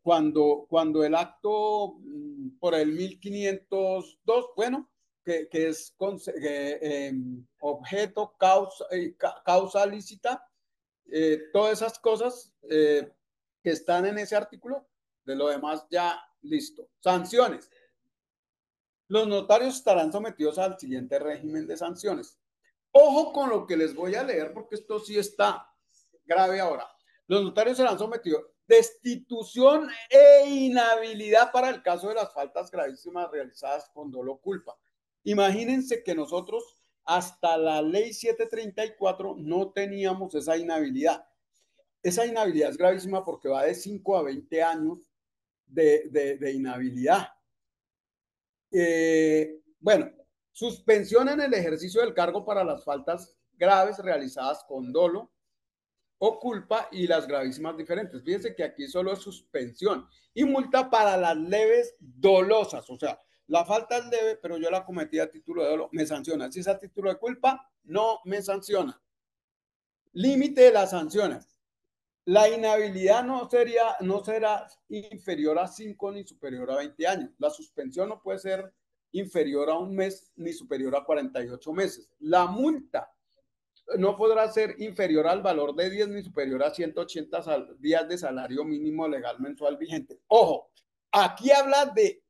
cuando el acto por el 1502, bueno, que es objeto, causa lícita, todas esas cosas que están en ese artículo, de lo demás ya listo. Sanciones. Los notarios estarán sometidos al siguiente régimen de sanciones. Ojo con lo que les voy a leer porque esto sí está grave ahora. Los notarios serán sometidos a destitución e inhabilidad para el caso de las faltas gravísimas realizadas con dolo o culpa. Imagínense que nosotros hasta la ley 734 no teníamos esa inhabilidad. Esa inhabilidad es gravísima porque va de 5 a 20 años de inhabilidad. Bueno, suspensión en el ejercicio del cargo para las faltas graves realizadas con dolo o culpa y las gravísimas diferentes. Fíjense que aquí solo es suspensión y multa para las leves dolosas. O sea, la falta es leve, pero yo la cometí a título de dolo, me sanciona. Si es a título de culpa, no me sanciona. Límite de las sanciones. La inhabilidad no será inferior a 5 ni superior a 20 años. La suspensión no puede ser inferior a un mes ni superior a 48 meses. La multa no podrá ser inferior al valor de 10 ni superior a 180 días de salario mínimo legal mensual vigente. Ojo, aquí habla de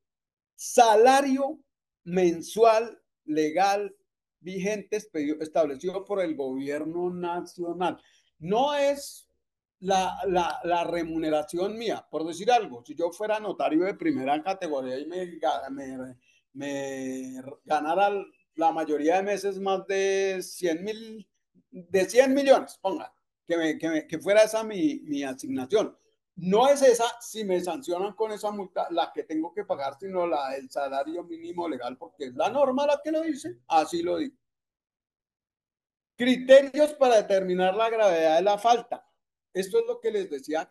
salario mensual legal vigente establecido por el gobierno nacional. No es la remuneración mía, por decir algo. Si yo fuera notario de primera categoría y me ganara la mayoría de meses más de 100 millones, ponga, que fuera esa mi asignación. No es esa, si me sancionan con esa multa, la que tengo que pagar, sino la del salario mínimo legal, porque es la norma la que lo dice, así lo dice. Criterios para determinar la gravedad de la falta. Esto es lo que les decía,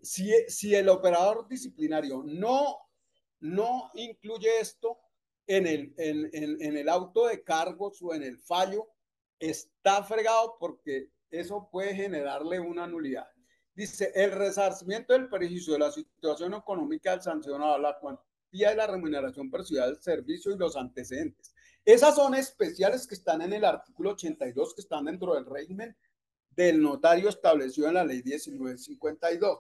si el operador disciplinario no incluye esto en el auto de cargos o en el fallo, está fregado porque eso puede generarle una nulidad. Dice, el resarcimiento del perjuicio de la situación económica del sancionado, la cuantía de la remuneración percibida del servicio y los antecedentes. Esas son especiales que están en el artículo 82, que están dentro del régimen del notario establecido en la ley 1952.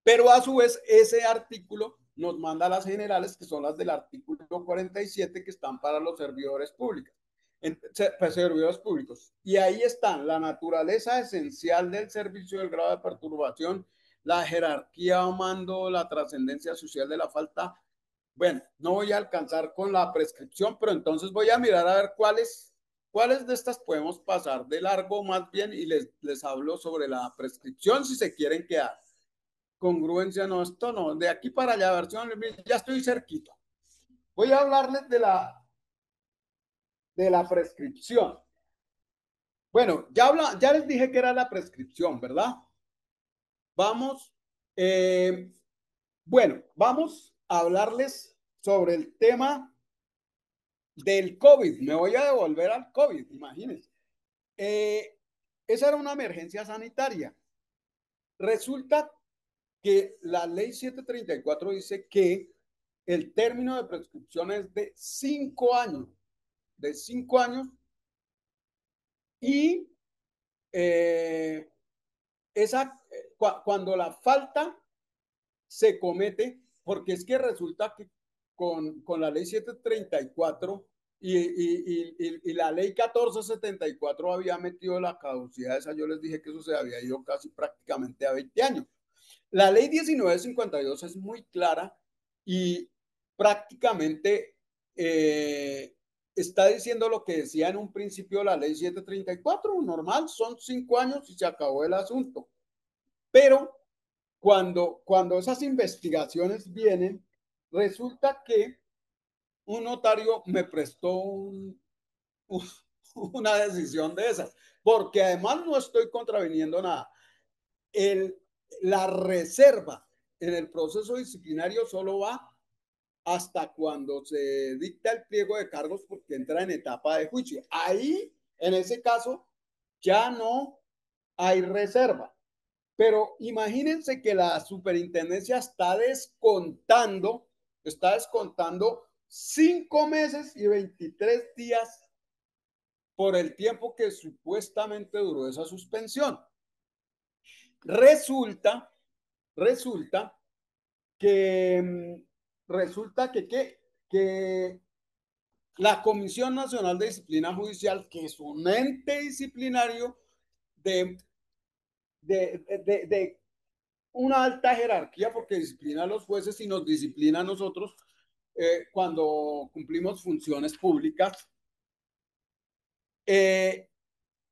Pero a su vez, ese artículo nos manda a las generales, que son las del artículo 47, que están para los servidores públicos. Servidores públicos. Y ahí están la naturaleza esencial del servicio, el grado de perturbación, la jerarquía o mando, la trascendencia social de la falta. Bueno, no voy a alcanzar con la prescripción, pero entonces voy a mirar a ver cuáles de estas podemos pasar de largo más bien y les hablo sobre la prescripción si se quieren quedar. Congruencia, no, esto no, de aquí para allá, versión, ya estoy cerquita. Voy a hablarles de la prescripción. Bueno, ya les dije que era la prescripción, ¿verdad? Vamos, vamos a hablarles sobre el tema del COVID. Me voy a devolver al COVID, imagínense. Esa era una emergencia sanitaria. Resulta que la ley 734 dice que el término de prescripción es de 5 años, y cuando la falta se comete, porque es que resulta que con la ley 734 y la ley 1474 había metido la caducidad esa, yo les dije que eso se había ido casi prácticamente a 20 años. La ley 1952 es muy clara y prácticamente está diciendo lo que decía en un principio la ley 734, normal, son 5 años y se acabó el asunto. Pero cuando esas investigaciones vienen, resulta que un notario me prestó una decisión de esas, porque además no estoy contraviniendo nada. El, la reserva en el proceso disciplinario solo va hasta cuando se dicta el pliego de cargos porque entra en etapa de juicio. Ahí, en ese caso, ya no hay reserva. Pero imagínense que la superintendencia está descontando 5 meses y 23 días por el tiempo que supuestamente duró esa suspensión. Resulta, resulta que, que la Comisión Nacional de Disciplina Judicial, que es un ente disciplinario de, de una alta jerarquía, porque disciplina a los jueces y nos disciplina a nosotros cuando cumplimos funciones públicas,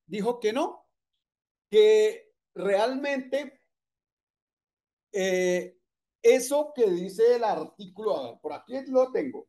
dijo que no, que realmente eso que dice el artículo, a ver, por aquí lo tengo,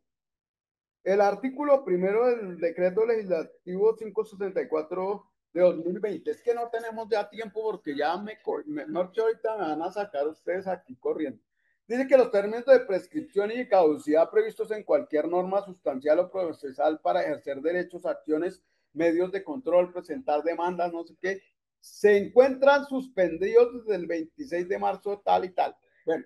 el artículo primero del decreto legislativo 564 de 2020. Es que no tenemos ya tiempo porque ya ahorita me van a sacar ustedes aquí corriendo. Dice que los términos de prescripción y caducidad previstos en cualquier norma sustancial o procesal para ejercer derechos, acciones, medios de control, presentar demandas, no sé qué, se encuentran suspendidos desde el 26 de marzo tal y tal. Bueno,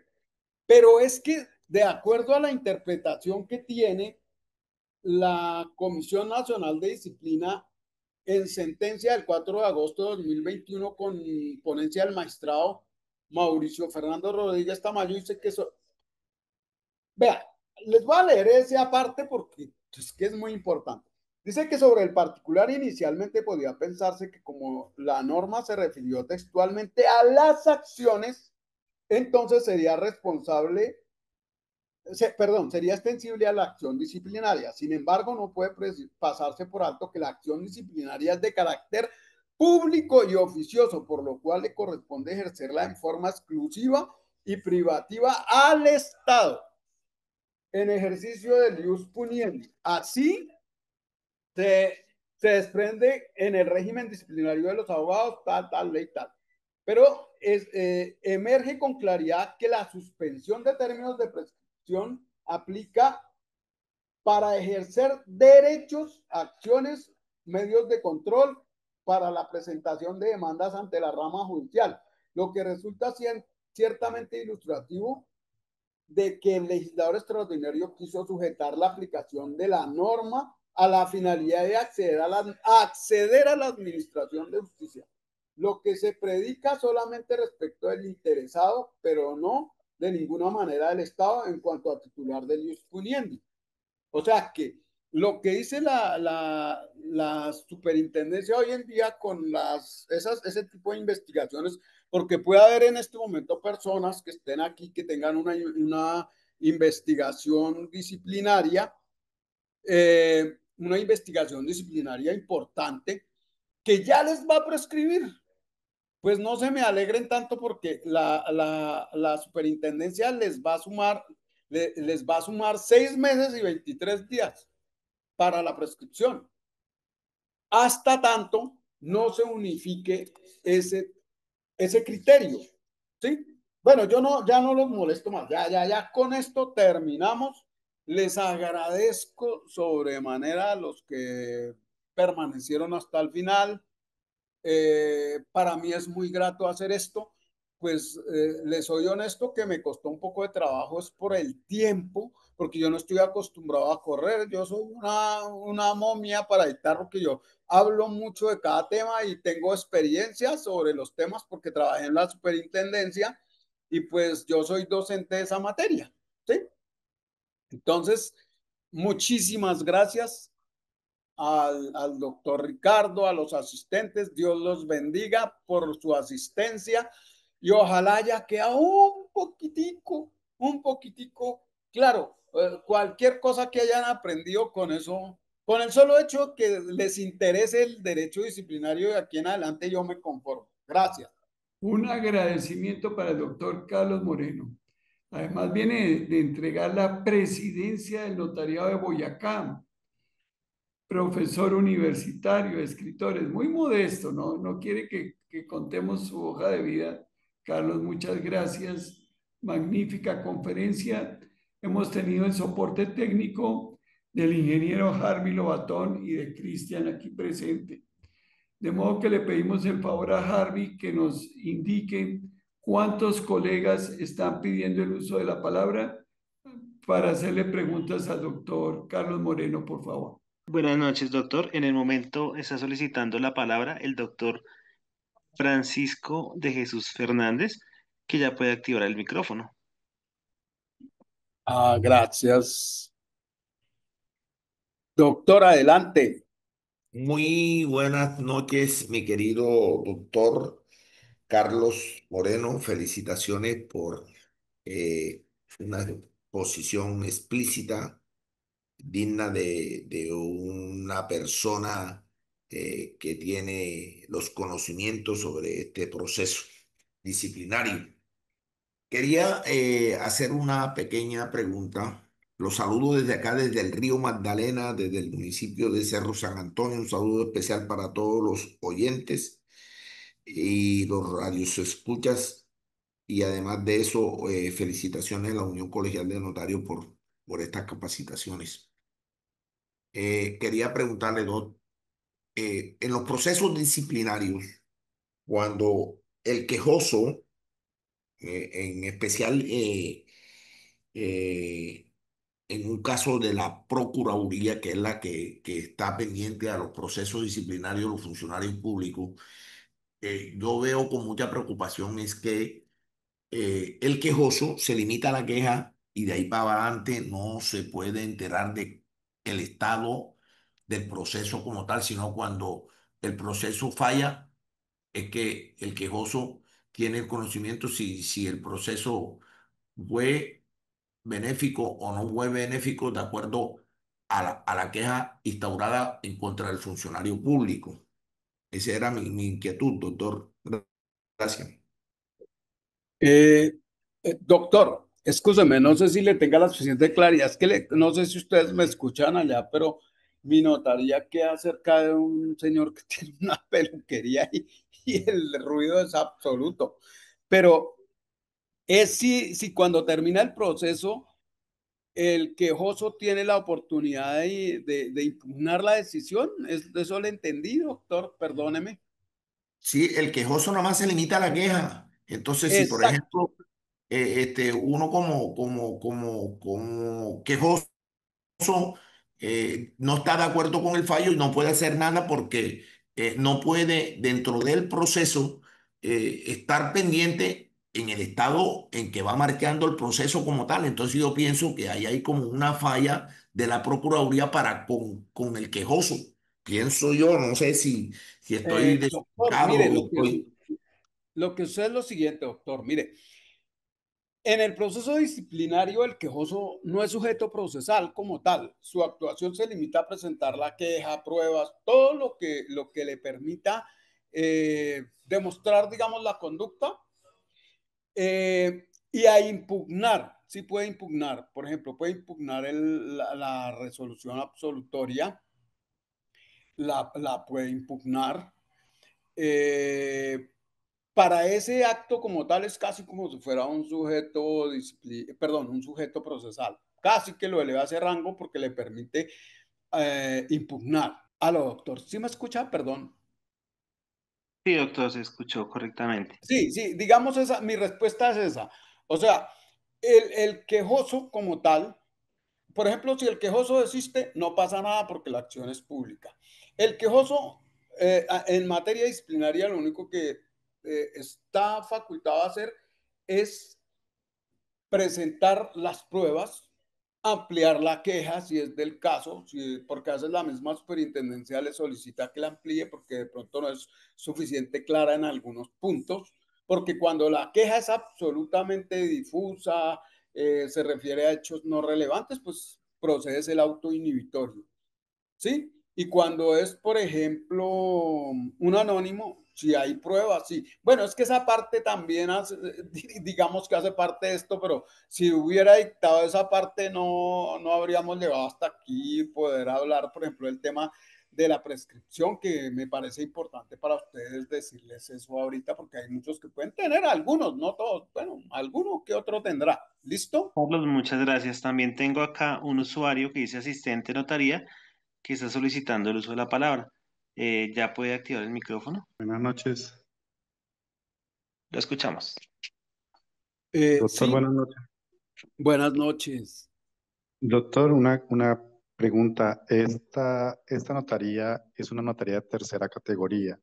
pero es que de acuerdo a la interpretación que tiene la Comisión Nacional de Disciplina en sentencia del 4 de agosto de 2021 con ponencia del magistrado Mauricio Fernando Rodríguez Tamayo, dice que eso, vea, les voy a leer ese aparte porque es que es muy importante. Dice que sobre el particular inicialmente podía pensarse que como la norma se refirió textualmente a las acciones, entonces sería responsable sería extensible a la acción disciplinaria. Sin embargo, no puede pasarse por alto que la acción disciplinaria es de carácter público y oficioso, por lo cual le corresponde ejercerla en forma exclusiva y privativa al Estado en ejercicio del ius puniendi. Así se, se desprende en el régimen disciplinario de los abogados, tal ley, tal. Pero emerge con claridad que la suspensión de términos de prescripción aplica para ejercer derechos, acciones, medios de control para la presentación de demandas ante la rama judicial, lo que resulta ciertamente ilustrativo de que el legislador extraordinario quiso sujetar la aplicación de la norma a la finalidad de acceder a la administración de justicia, lo que se predica solamente respecto del interesado, pero no de ninguna manera del Estado en cuanto a titular del ius puniendi. O sea que lo que dice la superintendencia hoy en día con ese tipo de investigaciones, porque puede haber en este momento personas que estén aquí que tengan una investigación disciplinaria, una investigación disciplinaria importante que ya les va a prescribir. Pues no se me alegren tanto porque la superintendencia les va a sumar 6 meses y 23 días para la prescripción, hasta tanto no se unifique ese criterio. ¿Sí? Bueno, yo no, ya no los molesto más, ya con esto terminamos. Les agradezco sobremanera a los que permanecieron hasta el final. Para mí es muy grato hacer esto, pues les soy honesto que me costó un poco de trabajo, es por el tiempo, porque yo no estoy acostumbrado a correr, yo soy una momia para dictar, porque yo hablo mucho de cada tema y tengo experiencia sobre los temas porque trabajé en la superintendencia y pues yo soy docente de esa materia, ¿sí? Entonces, muchísimas gracias al doctor Ricardo, a los asistentes. Dios los bendiga por su asistencia y ojalá ya queda un poquitico, claro, cualquier cosa que hayan aprendido con eso, con el solo hecho que les interese el derecho disciplinario de aquí en adelante, yo me conformo. Gracias. Un agradecimiento para el doctor Carlos Moreno. Además, viene de entregar la presidencia del Notariado de Boyacá, profesor universitario, escritor, es muy modesto, ¿no? No quiere que contemos su hoja de vida. Carlos, muchas gracias. Magnífica conferencia. Hemos tenido el soporte técnico del ingeniero Harvey Lobatón y de Cristian aquí presente. De modo que le pedimos el favor a Harvey que nos indique cuántos colegas están pidiendo el uso de la palabra para hacerle preguntas al doctor Carlos Moreno, por favor. Buenas noches, doctor. En el momento está solicitando la palabra el doctor Francisco de Jesús Fernández, que ya puede activar el micrófono. Gracias. Doctor, adelante. Muy buenas noches, mi querido doctor Carlos Moreno. Felicitaciones por una exposición explícita, digna de una persona que tiene los conocimientos sobre este proceso disciplinario. Quería hacer una pequeña pregunta. Los saludo desde acá, desde el río Magdalena, desde el municipio de Cerro San Antonio. Un saludo especial para todos los oyentes y los radios escuchas. Y además de eso, felicitaciones a la Unión Colegial de Notarios por estas capacitaciones. Quería preguntarle, dos, en los procesos disciplinarios, cuando el quejoso, en especial, eh, en un caso de la Procuraduría, que es la que está pendiente a los procesos disciplinarios de los funcionarios públicos, yo veo con mucha preocupación es que el quejoso se limita a la queja y de ahí para adelante no se puede enterar de el estado del proceso como tal, sino cuando el proceso falla, es que el quejoso tiene el conocimiento si el proceso fue benéfico o no fue benéfico de acuerdo a la queja instaurada en contra del funcionario público. Esa era mi inquietud, doctor. Gracias. Doctor, escúcheme, no sé si le tenga la suficiente claridad. Es que no sé si ustedes me escuchan allá, pero mi notaría queda cerca de un señor que tiene una peluquería y el ruido es absoluto. Pero es si cuando termina el proceso, el quejoso tiene la oportunidad de impugnar la decisión. Eso le entendí, doctor, perdóneme. Sí, el quejoso nada más se limita a la queja. Entonces, si por Exacto. ejemplo, uno como quejoso no está de acuerdo con el fallo y no puede hacer nada porque no puede dentro del proceso estar pendiente en el estado en que va marcando el proceso como tal. Entonces yo pienso que ahí hay como una falla de la Procuraduría para con el quejoso. Pienso yo, no sé si estoy Doctor, desubicado mire, o estoy... lo que sucede es lo siguiente, doctor. Mire, en el proceso disciplinario, el quejoso no es sujeto procesal como tal. Su actuación se limita a presentar la queja, pruebas, todo lo que le permita demostrar, digamos, la conducta y a impugnar. Sí puede impugnar, por ejemplo, puede impugnar la resolución absolutoria, la puede impugnar. Eh, para ese acto como tal es casi como si fuera un sujeto, perdón, un sujeto procesal. Casi que lo eleva a ese rango porque le permite impugnar. Aló, doctor, ¿sí me escucha? Perdón. Sí, doctor, se escuchó correctamente. Sí, sí, digamos esa, mi respuesta es esa. O sea, el quejoso como tal, por ejemplo, si el quejoso desiste, no pasa nada porque la acción es pública. El quejoso, en materia disciplinaria, lo único que está facultado a hacer es presentar las pruebas, ampliar la queja si es del caso, porque a veces la misma superintendencia le solicita que la amplíe porque de pronto no es suficiente clara en algunos puntos, porque cuando la queja es absolutamente difusa, se refiere a hechos no relevantes, pues procede el auto inhibitorio, ¿sí? Y cuando es, por ejemplo, un anónimo, si hay pruebas, sí. Bueno, es que esa parte también hace, digamos que hace parte de esto, pero si hubiera dictado esa parte, no habríamos llegado hasta aquí poder hablar, por ejemplo, del tema de la prescripción, que me parece importante para ustedes decirles eso ahorita, porque hay muchos que pueden tener, algunos, no todos, bueno, alguno que otro tendrá. ¿Listo? Carlos, muchas gracias. También tengo acá un usuario que dice asistente notaría que está solicitando el uso de la palabra. ¿Ya puede activar el micrófono? Buenas noches. Lo escuchamos. Doctor, Sí, buenas noches. buenas noches. Doctor, una pregunta. Esta notaría es una notaría de tercera categoría.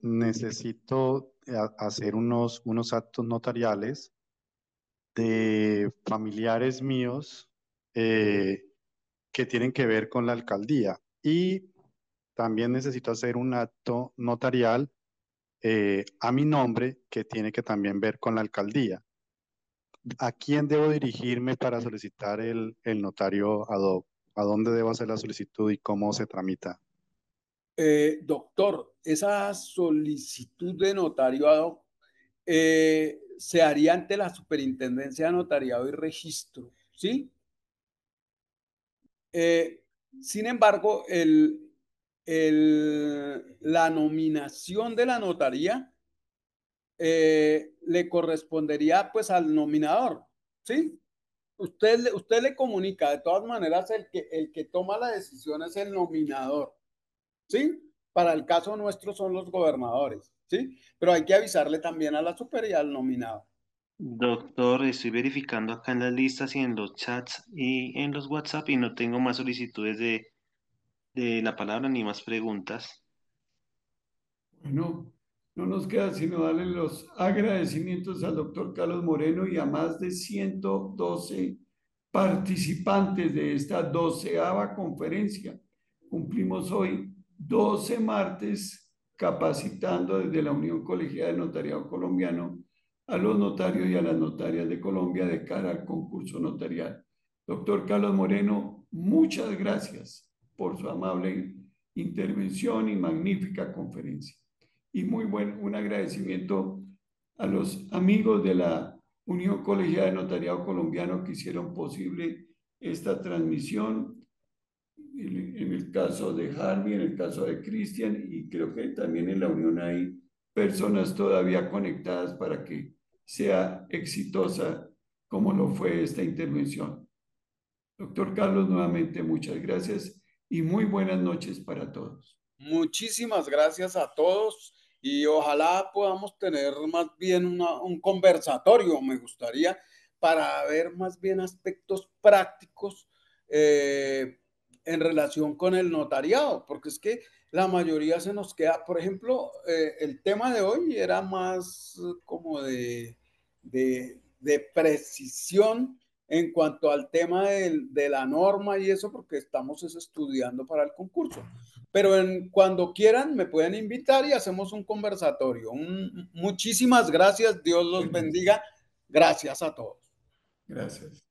Necesito hacer unos actos notariales de familiares míos que tienen que ver con la alcaldía. Y también necesito hacer un acto notarial a mi nombre que tiene que también ver con la alcaldía. ¿A quién debo dirigirme para solicitar el notario ad hoc? ¿A dónde debo hacer la solicitud y cómo se tramita? Doctor, esa solicitud de notariado se haría ante la Superintendencia de Notariado y Registro, ¿sí? Eh, Sin embargo, la nominación de la notaría le correspondería pues al nominador, ¿sí? Usted le comunica, de todas maneras, el que toma la decisión es el nominador, ¿sí? Para el caso nuestro son los gobernadores, ¿sí? Pero hay que avisarle también a la super y al nominado. Doctor, estoy verificando acá en las listas y en los chats y en los WhatsApp y no tengo más solicitudes de la palabra ni más preguntas. Bueno, no nos queda sino darle los agradecimientos al doctor Carlos Moreno y a más de 112 participantes de esta 12ª conferencia. Cumplimos hoy 12 martes capacitando desde la Unión Colegial de Notariado Colombiano a los notarios y a las notarias de Colombia de cara al concurso notarial. Doctor Carlos Moreno, muchas gracias por su amable intervención y magnífica conferencia. Y un agradecimiento a los amigos de la Unión Colegial de Notariado Colombiano que hicieron posible esta transmisión, en el caso de Harvey, en el caso de Cristian, y creo que también en la Unión hay personas todavía conectadas para que sea exitosa como lo fue esta intervención. Doctor Carlos, nuevamente muchas gracias y muy buenas noches para todos. Muchísimas gracias a todos y ojalá podamos tener más bien un conversatorio, me gustaría, para ver más bien aspectos prácticos en relación con el notariado, porque es que la mayoría se nos queda, por ejemplo, el tema de hoy era más como de precisión en cuanto al tema de la norma y eso, porque estamos estudiando para el concurso. Pero cuando quieran me pueden invitar y hacemos un conversatorio. Muchísimas gracias, Dios los bendiga. Gracias a todos. Gracias.